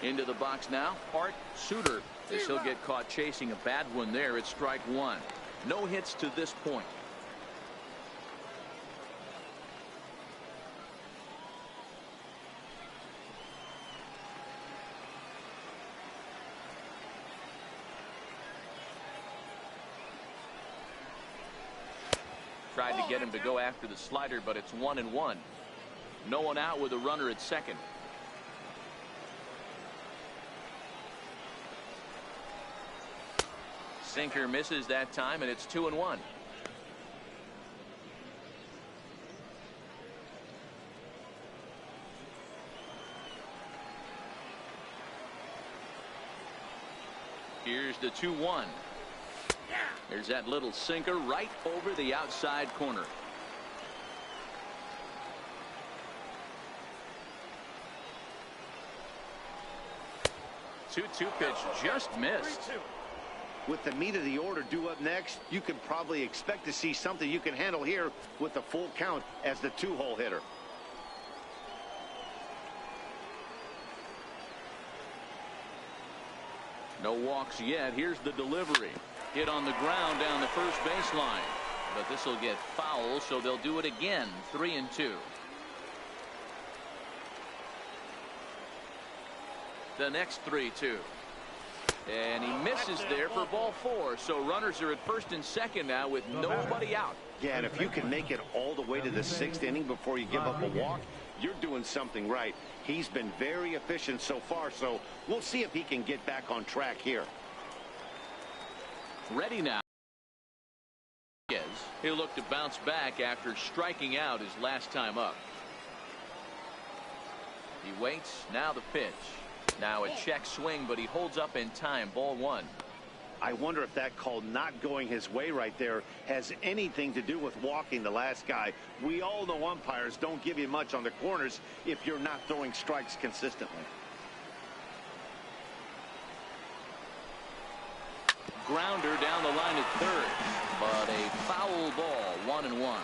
Into the box now, Art Suter. As he'll get caught chasing a bad one there. It's strike 1. No hits to this point. Tried to get him to go after the slider, but it's 1-1. No one out with a runner at second. Sinker misses that time, and it's 2-1. Here's the 2-1. There's that little sinker right over the outside corner. 2-2 pitch just missed. With the meat of the order due up next, you can probably expect to see something you can handle here with the full count as the 2-hole hitter. No walks yet. Here's the delivery. Hit on the ground down the first baseline. But this will get foul, so they'll do it again. 3-2. The next 3-2. And he misses there for ball 4. So runners are at first and second now with nobody out. Yeah, and if you can make it all the way to the 6th inning before you give up a walk, you're doing something right. He's been very efficient so far, so we'll see if he can get back on track here. Ready now. He'll look to bounce back after striking out his last time up. He waits. Now the pitch. Now a check swing, but he holds up in time. Ball 1. I wonder if that call not going his way right there has anything to do with walking the last guy. We all know umpires don't give you much on the corners if you're not throwing strikes consistently. Grounder down the line at third, but a foul ball. 1-1.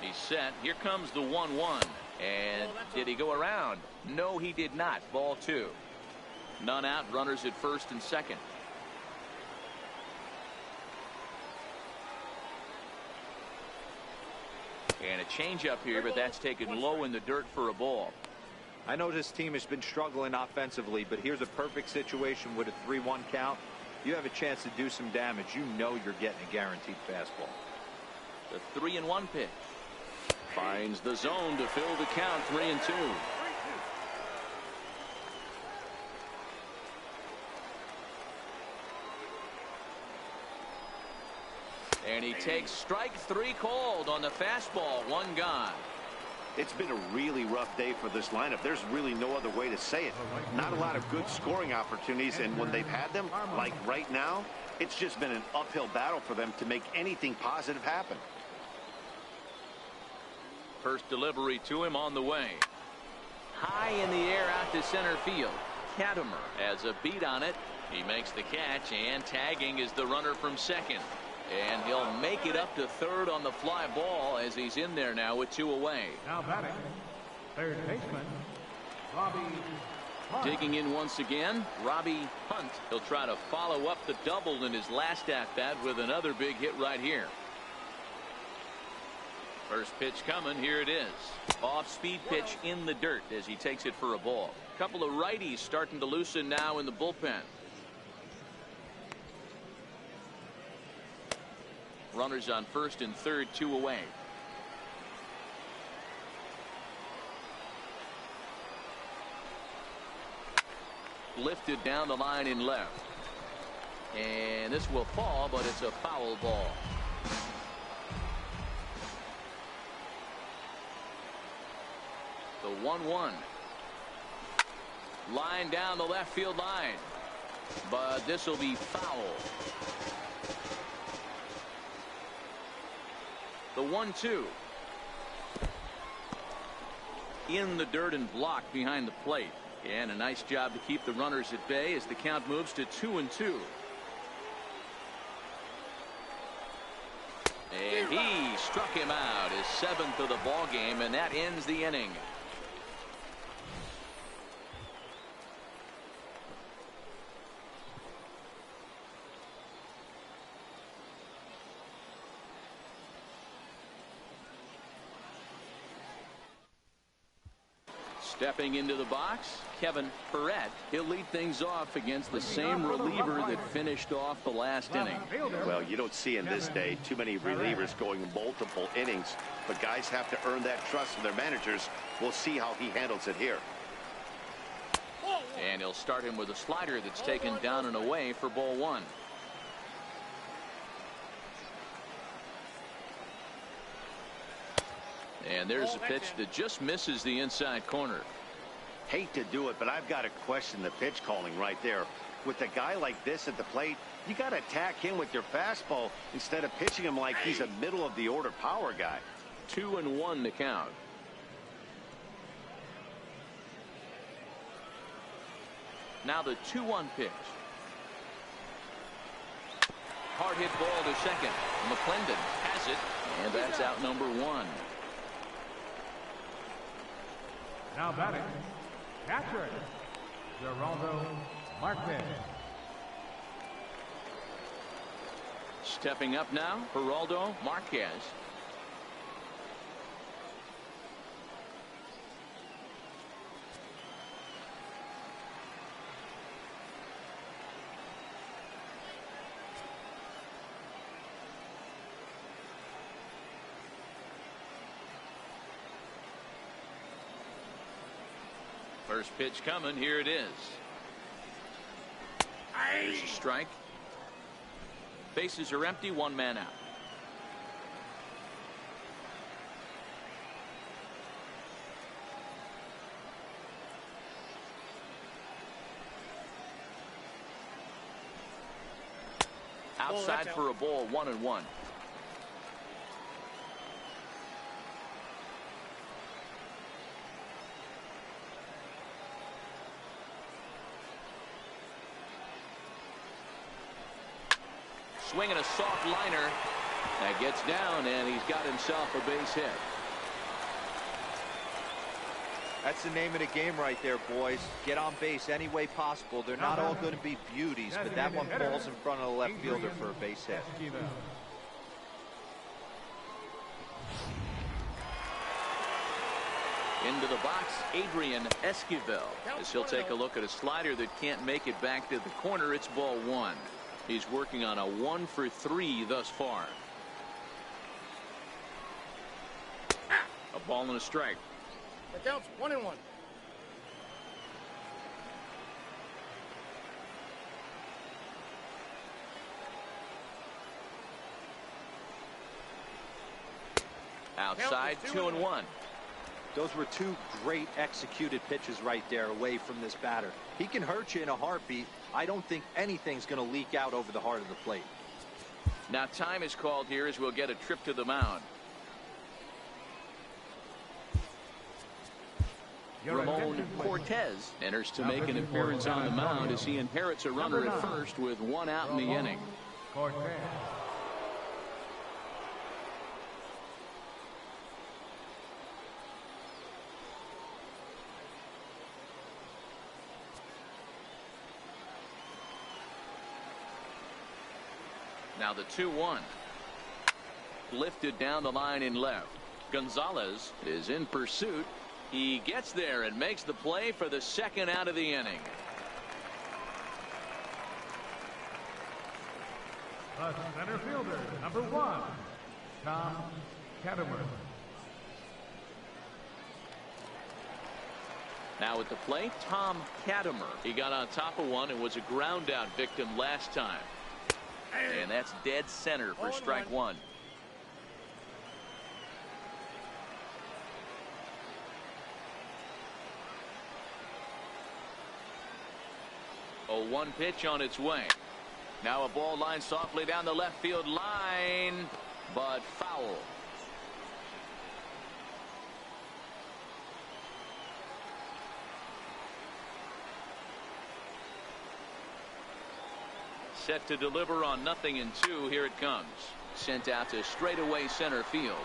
He's set. Here comes the 1-1. And did he go around? No, he did not. Ball 2. None out. Runners at first and second. And a changeup here, but that's taken low in the dirt for a ball. I know this team has been struggling offensively, but here's a perfect situation with a 3-1 count. You have a chance to do some damage. You know you're getting a guaranteed fastball. The 3-1 pitch. Finds the zone to fill the count. 3-2. And he takes strike 3 called on the fastball. 1 gone. It's been a really rough day for this lineup. There's really no other way to say it. Not a lot of good scoring opportunities, and when they've had them, like right now, it's just been an uphill battle for them to make anything positive happen. First delivery to him on the way. High in the air out to center field. Katimer has a beat on it. He makes the catch, and tagging is the runner from second. And he'll make it up to third on the fly ball as he's in there now with 2 away. Now batting, third baseman, Robbie Hunt. Digging in once again, Robbie Hunt. He'll try to follow up the double in his last at-bat with another big hit right here. First pitch coming. Here it is. Off-speed pitch in the dirt as he takes it for a ball. Couple of righties starting to loosen now in the bullpen. Runners on first and third, 2 away. Lifted down the line in left. And this will fall, but it's a foul ball. The 1-1. Line down the left field line. But this will be foul. The 1-2. In the dirt and blocked behind the plate. And a nice job to keep the runners at bay as the count moves to 2-2. And he struck him out, his 7th of the ball game, and that ends the inning. Stepping into the box, Kevin Perret. He'll lead things off against the same reliever that finished off the last inning. Well, you don't see in this day too many relievers going multiple innings, but guys have to earn that trust from their managers. We'll see how he handles it here. And he'll start him with a slider that's taken down and away for ball 1. And there's a pitch that just misses the inside corner. Hate to do it, but I've got to question the pitch calling right there. With a guy like this at the plate, you got to attack him with your fastball instead of pitching him like he's a middle-of-the-order power guy. 2-1 to count. Now the 2-1 pitch. Hard hit ball to second. McClendon has it, and that's out number 1. Now batting, catcher, Geraldo Marquez. Stepping up now, Geraldo Marquez. First pitch coming. Here it is. There's a strike. Bases are empty. 1 man out. Outside for a ball. 1-1. Swinging a soft liner. That gets down, and he's got himself a base hit. That's the name of the game right there, boys. Get on base any way possible. They're not all going to be beauties, but that one falls in front of the left fielder for a base hit. Into the box, Adrian Esquivel, as he'll take a look at a slider that can't make it back to the corner. It's ball 1. He's working on a 1 for 3 thus far. A ball and a strike. The count's 1-1. Outside, 2-1. Those were 2 great executed pitches right there away from this batter. He can hurt you in a heartbeat. I don't think anything's going to leak out over the heart of the plate. Now time is called here as we'll get a trip to the mound. Ramon Cortez enters to make an appearance on the mound as he inherits a runner at first with 1 out in the inning. Cortez. Now the 2-1. Lifted down the line in left. Gonzalez is in pursuit. He gets there and makes the play for the 2nd out of the inning. The center fielder, number 1, Tom Catterman. Now at the plate, Tom Catterman. He got on top of one and was a ground out victim last time. And that's dead center for strike 1. A 1 pitch on its way. Now a ball lined softly down the left field line, but foul. Set to deliver on 0-2. Here it comes. Sent out to straightaway center field.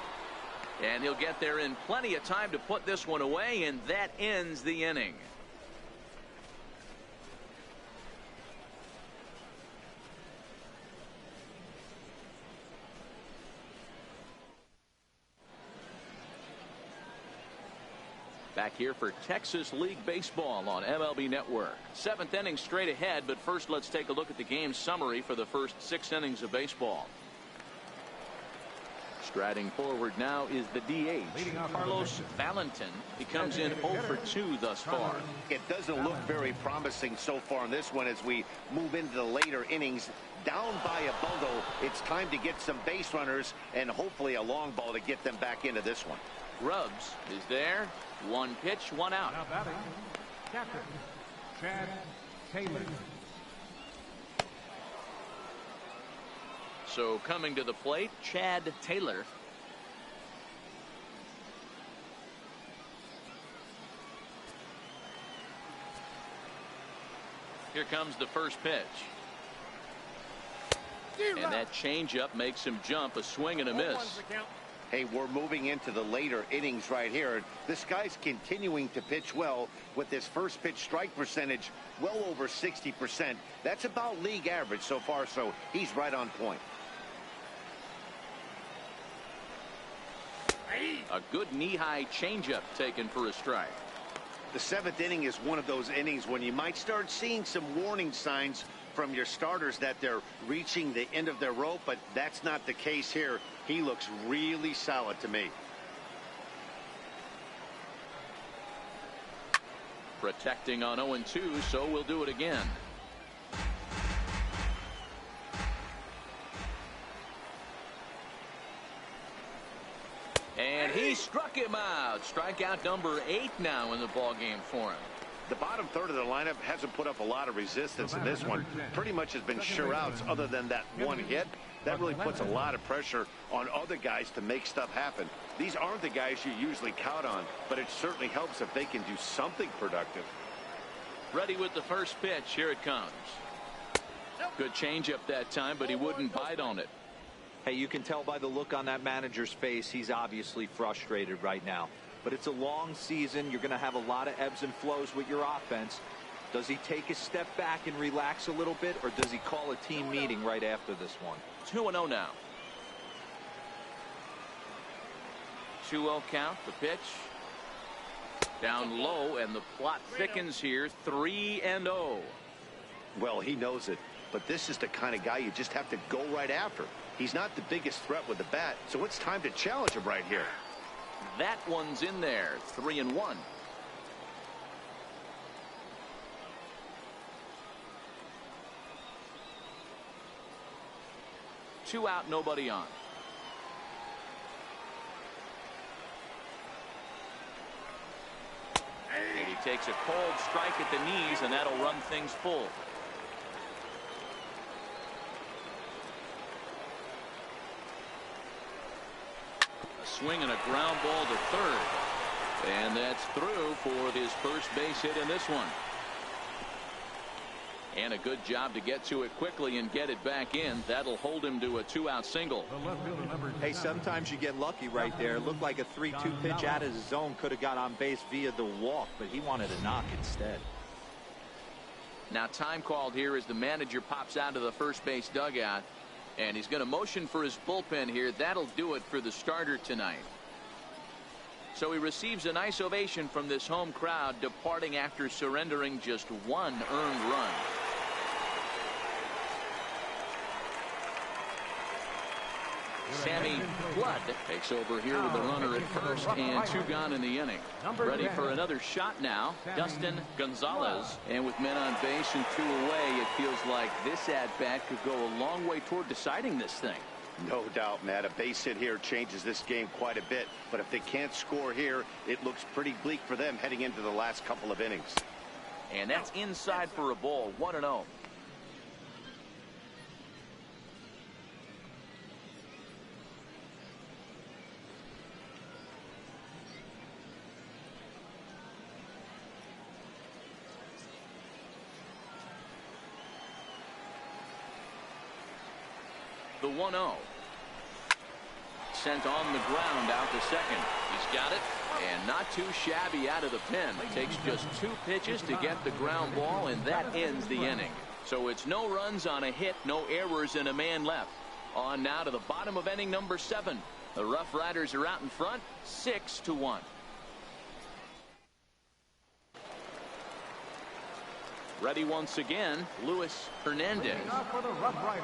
And he'll get there in plenty of time to put this one away, and that ends the inning. Back here for Texas League Baseball on MLB Network. 7th inning straight ahead, but first let's take a look at the game summary for the first 6 innings of baseball. Striding forward now is the DH, Carlos Valentin. He comes in 0 for 2 thus far. It doesn't look very promising so far in this one as we move into the later innings. Down by a bundle, it's time to get some base runners and hopefully a long ball to get them back into this one. Rubs is there. 1 pitch, 1 out. Now batting, Captain, Chad Taylor. So coming to the plate, Chad Taylor. Here comes the first pitch. And that changeup makes him jump. A swing and a miss. Hey, we're moving into the later innings right here. This guy's continuing to pitch well with his first pitch strike percentage well over 60%. That's about league average so far, so he's right on point. A good knee-high changeup taken for a strike. The seventh inning is one of those innings when you might start seeing some warning signs from your starters that they're reaching the end of their rope, but that's not the case here. He looks really solid to me. Protecting on 0-2, so we'll do it again. And he struck him out. Strikeout number 8 now in the ballgame for him. The bottom third of the lineup hasn't put up a lot of resistance in this one. Pretty much has been sure outs other than that one hit. That really puts a lot of pressure on other guys to make stuff happen. These aren't the guys you usually count on, but it certainly helps if they can do something productive. Ready with the first pitch. Here it comes. Good changeup that time, but he wouldn't bite on it. Hey, you can tell by the look on that manager's face, he's obviously frustrated right now. But it's a long season. You're going to have a lot of ebbs and flows with your offense. Does he take a step back and relax a little bit, or does he call a team meeting right after this one? 2-0 now. 2-0 count. The pitch. Down low, and the plot thickens here. 3-0. Well, he knows it, but this is the kind of guy you just have to go right after. He's not the biggest threat with the bat, so it's time to challenge him right here. That one's in there. 3-1. Two out, nobody on. And he takes a cold strike at the knees, and that'll run things full. Swing and a ground ball to third, and that's through for his first base hit in this one. And a good job to get to it quickly and get it back in. That'll hold him to a 2-out single. Hey, sometimes you get lucky right there. It looked like a 3-2 pitch out of his zone could have got on base via the walk, but he wanted a knock instead. Now time called here as the manager pops out of the first base dugout. And he's going to motion for his bullpen here. That'll do it for the starter tonight. So he receives a nice ovation from this home crowd, departing after surrendering just one earned run. Sammy Flood takes over here with the runner at first, and 2 gone in the inning. Ready for another shot now, Dustin Gonzalez. And with men on base and 2 away, it feels like this at-bat could go a long way toward deciding this thing. No doubt, Matt. A base hit here changes this game quite a bit. But if they can't score here, it looks pretty bleak for them heading into the last couple of innings. And that's inside for a ball, 1-0. The 1-0. Sent on the ground out to second. He's got it, and not too shabby out of the pen. Takes just 2 pitches to get the ground ball, and that ends the inning. So it's no runs on a hit, no errors, and a man left. On now to the bottom of inning number 7. The RoughRiders are out in front, 6-1. Ready once again, Luis Hernandez. For the RoughRiders.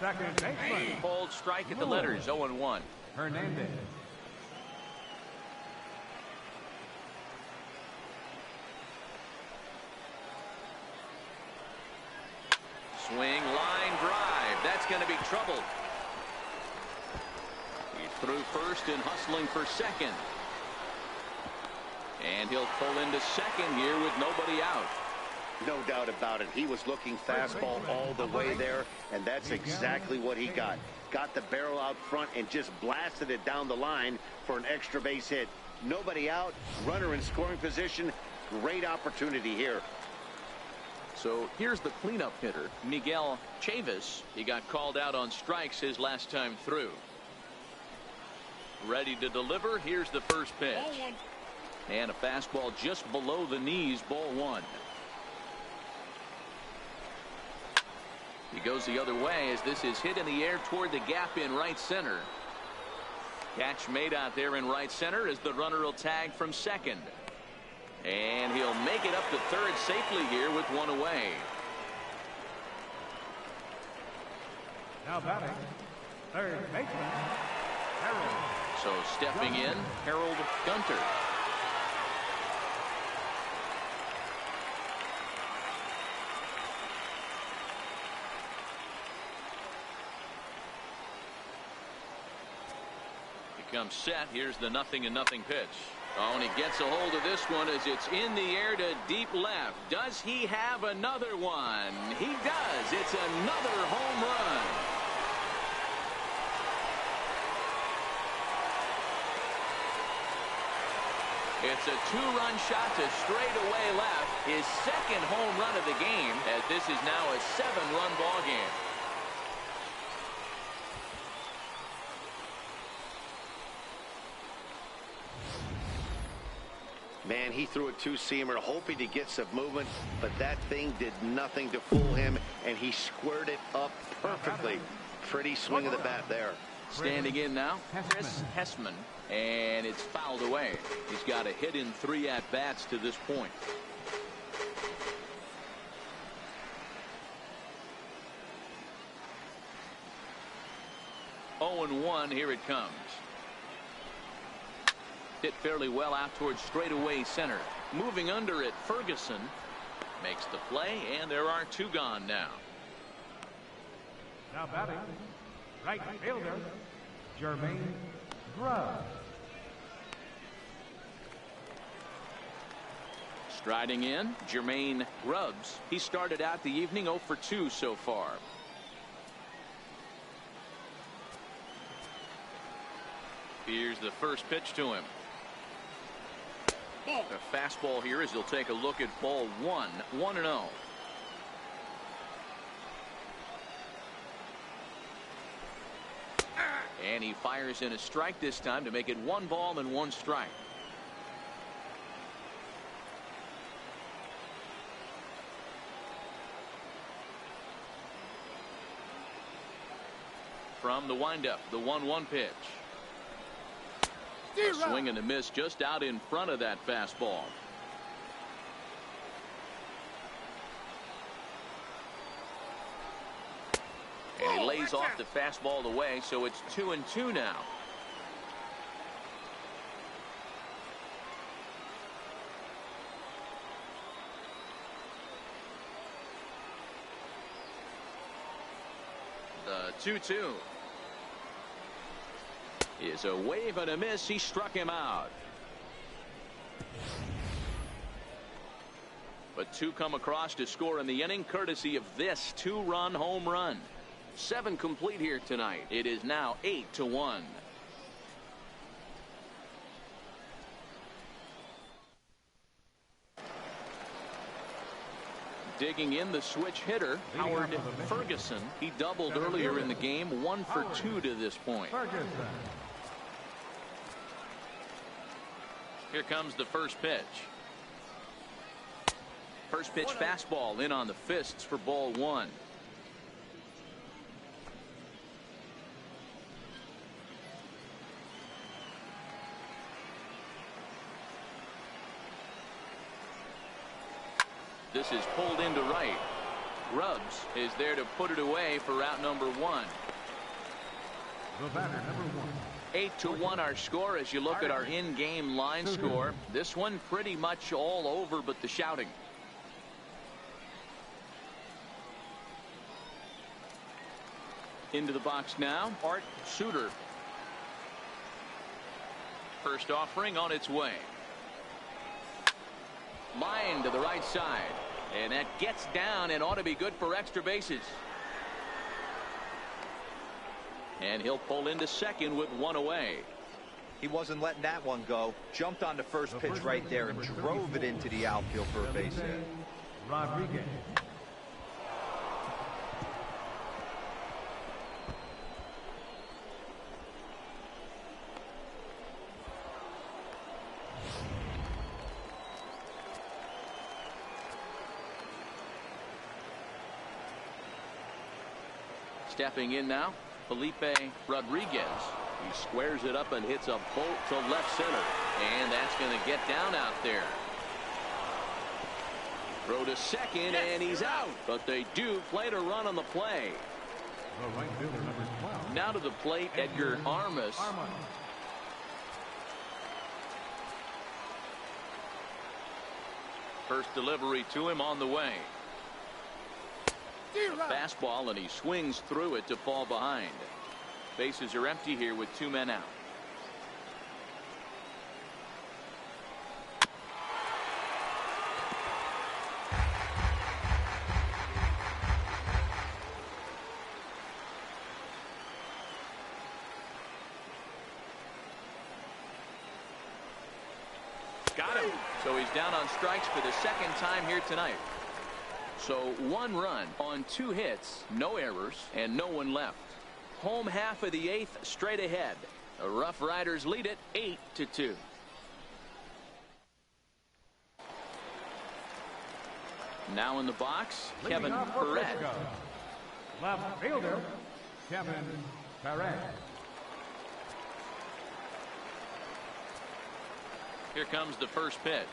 Second baseman. Cold strike at the letters, 0-1. Hernandez. Swing, line drive. That's going to be trouble. He's through first and hustling for second. And he'll pull into second here with nobody out. No doubt about it. He was looking fastball all the way there, and that's exactly what he got. Got the barrel out front and just blasted it down the line for an extra base hit. Nobody out, runner in scoring position. Great opportunity here. So here's the cleanup hitter, Miguel Chavis. He got called out on strikes his last time through. Ready to deliver. Here's the first pitch. And a fastball just below the knees, ball one. He goes the other way as this is hit in the air toward the gap in right center. Catch made out there in right center as the runner will tag from second. And he'll make it up to third safely here with one away. Now batting, third baseman, Harold. So stepping in, Harold Gunter. He comes set. Here's the 0-0 pitch. Oh, and he gets a hold of this one as it's in the air to deep left. Does he have another one? He does. It's another home run. It's a two-run shot to straightaway left. His second home run of the game, as this is now a 7-run ball game. Man, he threw a two-seamer hoping to get some movement, but that thing did nothing to fool him, and he squared it up perfectly. Pretty swing of the bat there. Standing in now, Chris Hessman, and it's fouled away. He's got a hit in 3 at-bats to this point. Oh, and 1, here it comes. Hit fairly well out towards straightaway center. Moving under it, Ferguson makes the play, and there are 2 gone now. Now batting, right fielder, Jermaine Grubb. Striding in, Jermaine Grubbs. He started out the evening 0 for 2 so far. Here's the first pitch to him. A fastball here as he'll take a look at ball 1, 1-0. And he fires in a strike this time to make it 1 ball and 1 strike. From the windup, the 1-1 pitch. A swing and a miss just out in front of that fastball. And he lays off the fastball away, so it's 2-2 now. The 2-2. Is a wave and a miss. He struck him out. But 2 come across to score in the inning, courtesy of this 2-run home run. 7 complete here tonight. It is now 8-1. Digging in, the switch hitter, Howard Ferguson. He doubled earlier in the game, 1 for 2 to this point. Here comes the first pitch. First pitch fastball in on the fists for ball 1. This is pulled into right. Grubbs is there to put it away for route number 1. The batter, number 1. 8-1 our score as you look at our in-game line score. This one pretty much all over but the shouting. Into the box now, Art Suter. First offering on its way. Line to the right side. And that gets down and ought to be good for extra bases. And he'll pull into second with one away. He wasn't letting that one go. Jumped on the first pitch right there and drove it into the outfield for a base hit. Rodriguez. Stepping in now, Felipe Rodriguez. He squares it up and hits a bolt to left center. And that's going to get down out there. Throw to second, and he's out. But they do play to run on the play. The right fielder, number 12. Now to the plate, Edgar Armas. First delivery to him on the way. Fastball, and he swings through it to fall behind. Bases are empty here with 2 men out. Got him. So he's down on strikes for the second time here tonight. So 1 run on 2 hits, no errors, and no one left. Home half of the 8th straight ahead. The RoughRiders lead it 8-2. Now in the box, Kevin Perret. Left fielder, Kevin Perret. Here comes the first pitch.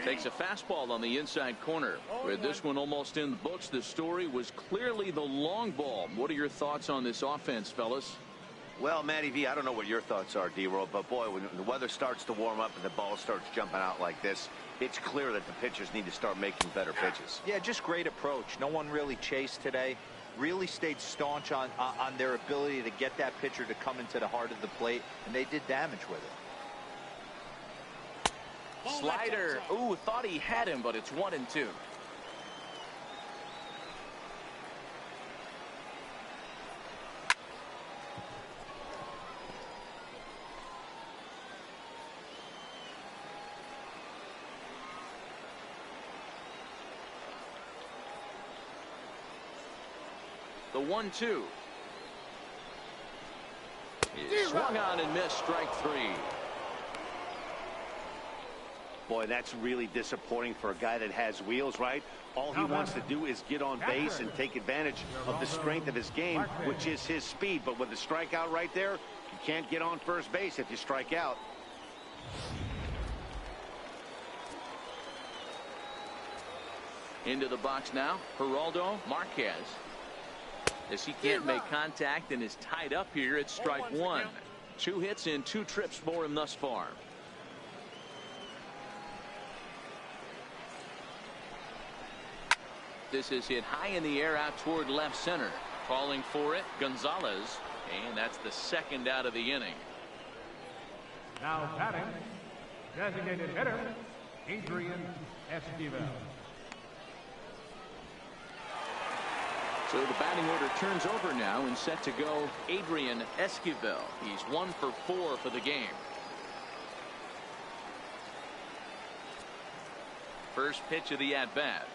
Takes a fastball on the inside corner. With this one almost in the books, the story was clearly the long ball. What are your thoughts on this offense, fellas? Well, Matty V, I don't know what your thoughts are, D-Roll, but boy, when the weather starts to warm up and the ball starts jumping out like this, it's clear that the pitchers need to start making better pitches. Yeah, just great approach. No one really chased today. Really stayed staunch on their ability to get that pitcher to come into the heart of the plate, and they did damage with it. Slider. Ooh, thought he had him, but it's 1-2. The 1-2. He swung on and missed, strike 3. Boy, that's really disappointing for a guy that has wheels, right? All he wants to do is get on base and take advantage of the strength of his game, which is his speed. But with the strikeout right there, you can't get on first base if you strike out. Into the box now, Geraldo Marquez. As he can't make contact and is tied up here, it's strike 1. 2 hits and 2 trips for him thus far. This is hit high in the air out toward left center. Calling for it, Gonzalez. And that's the second out of the inning. Now batting, designated hitter, Adrian Esquivel. So the batting order turns over now and set to go Adrian Esquivel. He's 1 for 4 for the game. First pitch of the at-bat.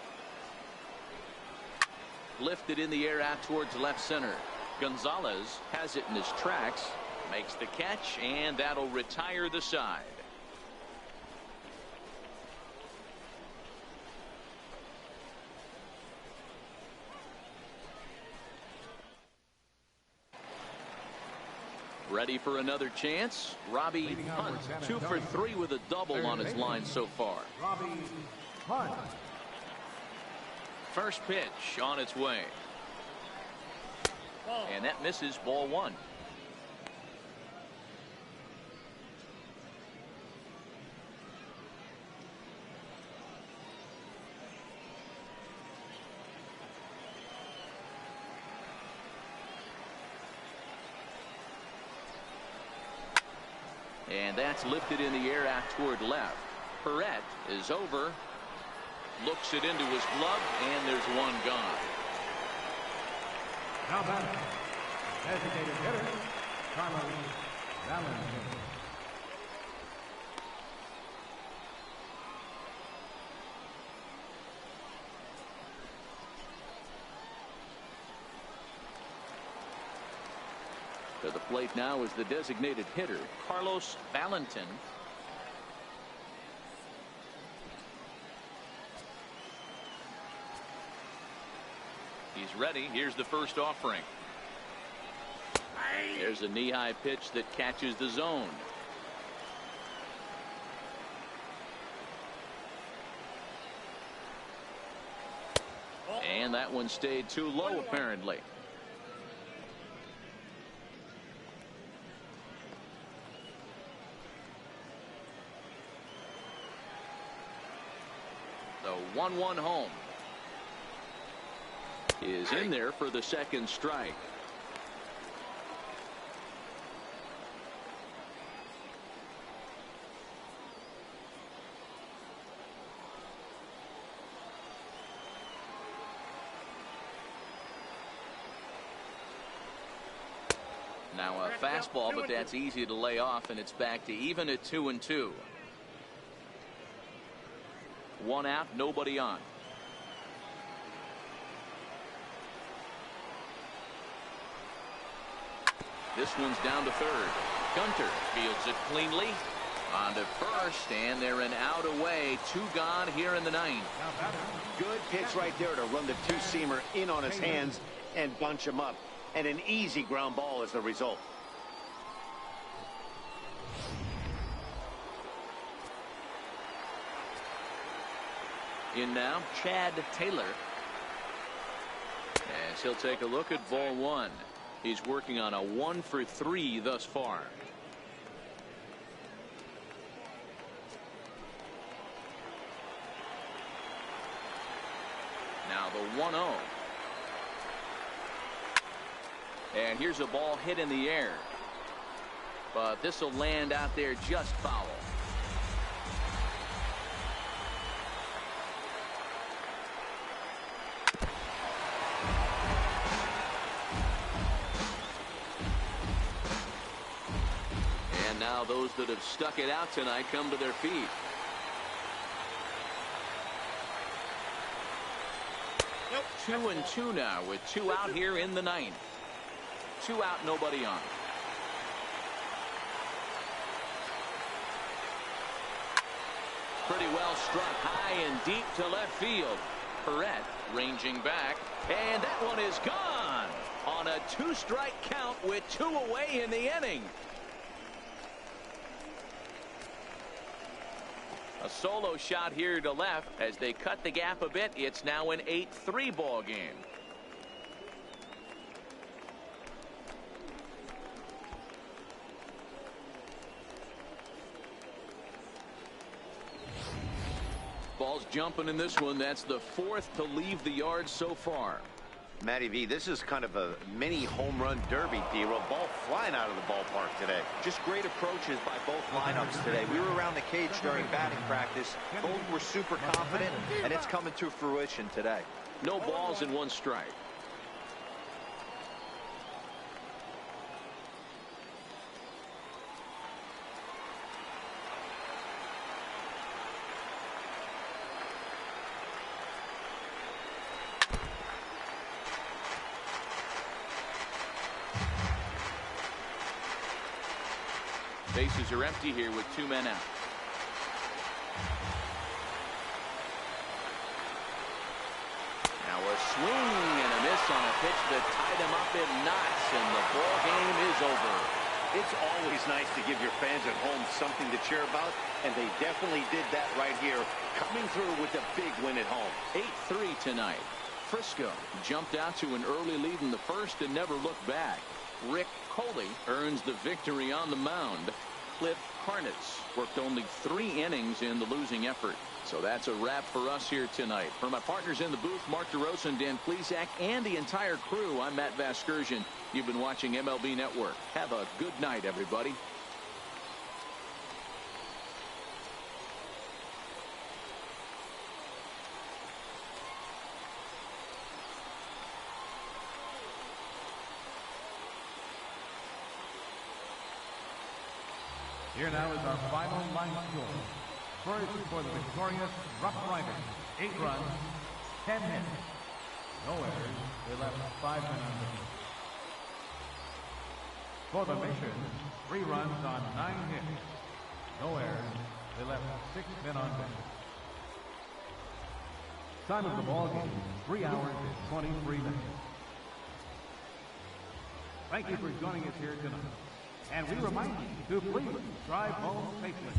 Lifted in the air out towards left center. Gonzalez has it in his tracks, makes the catch, and that'll retire the side. Ready for another chance? Robbie Hunt, 2 for 3 with a double on his line so far. Robbie Hunt. First pitch on its way. And that misses, ball 1. And that's lifted in the air out toward left. Perret is over. Looks it into his glove, and there's one gone. Now batting, designated hitter, Valentin. To the plate now is the designated hitter, Valentin. He's ready. Here's the first offering. There's a knee-high pitch that catches the zone. And that one stayed too low, apparently. The 1-1 home is in there for the second strike. Now a fastball, but that's easy to lay off, and it's back to even at 2-2. One out, nobody on. This one's down to third. Gunter fields it cleanly. On to first, and they're an out away. Two gone here in the ninth. Good pitch right there to run the two-seamer in on his hands and bunch him up. And an easy ground ball as the result. In now, Chad Taylor. As he'll take a look at ball one. He's working on a 1-for-3 thus far. Now the 1-0. And here's a ball hit in the air. But this will land out there just foul. And now those that have stuck it out tonight come to their feet. Nope. 2-2 now with two out here in the ninth. Two out, nobody on. Pretty well struck high and deep to left field. Perret ranging back, and that one is gone on a two-strike count with two away in the inning. A solo shot here to left as they cut the gap a bit. It's now an 8-3 ball game. Ball's jumping in this one. That's the fourth to leave the yard so far. Matty V, this is kind of a mini home run derby, D-Roll. Ball flying out of the ballpark today. Just great approaches by both lineups today. We were around the cage during batting practice. Both were super confident, and it's coming to fruition today. No balls and one strike. Bases are empty here with two men out. Now a swing and a miss on a pitch that tied him up in knots, and the ball game is over. It's always nice to give your fans at home something to cheer about, and they definitely did that right here, coming through with a big win at home. 8-3 tonight. Frisco jumped out to an early lead in the first and never looked back. Rick Coley earns the victory on the mound. Cliff Harnitz worked only 3 innings in the losing effort. So that's a wrap for us here tonight. For my partners in the booth, Mark DeRosa and Dan Plesac, and the entire crew, I'm Matt Vasgersian. You've been watching MLB Network. Have a good night, everybody. Here now is our final line score. First for the victorious RoughRiders, 8 runs, 10 hits. No errors. They left 5 men on base. For the mission, 3 runs on 9 hits. No errors. They left 6 men on base. Time of the ball game, 3 hours and 23 minutes. Thank you for joining us here tonight. And we remind you to please drive home safely.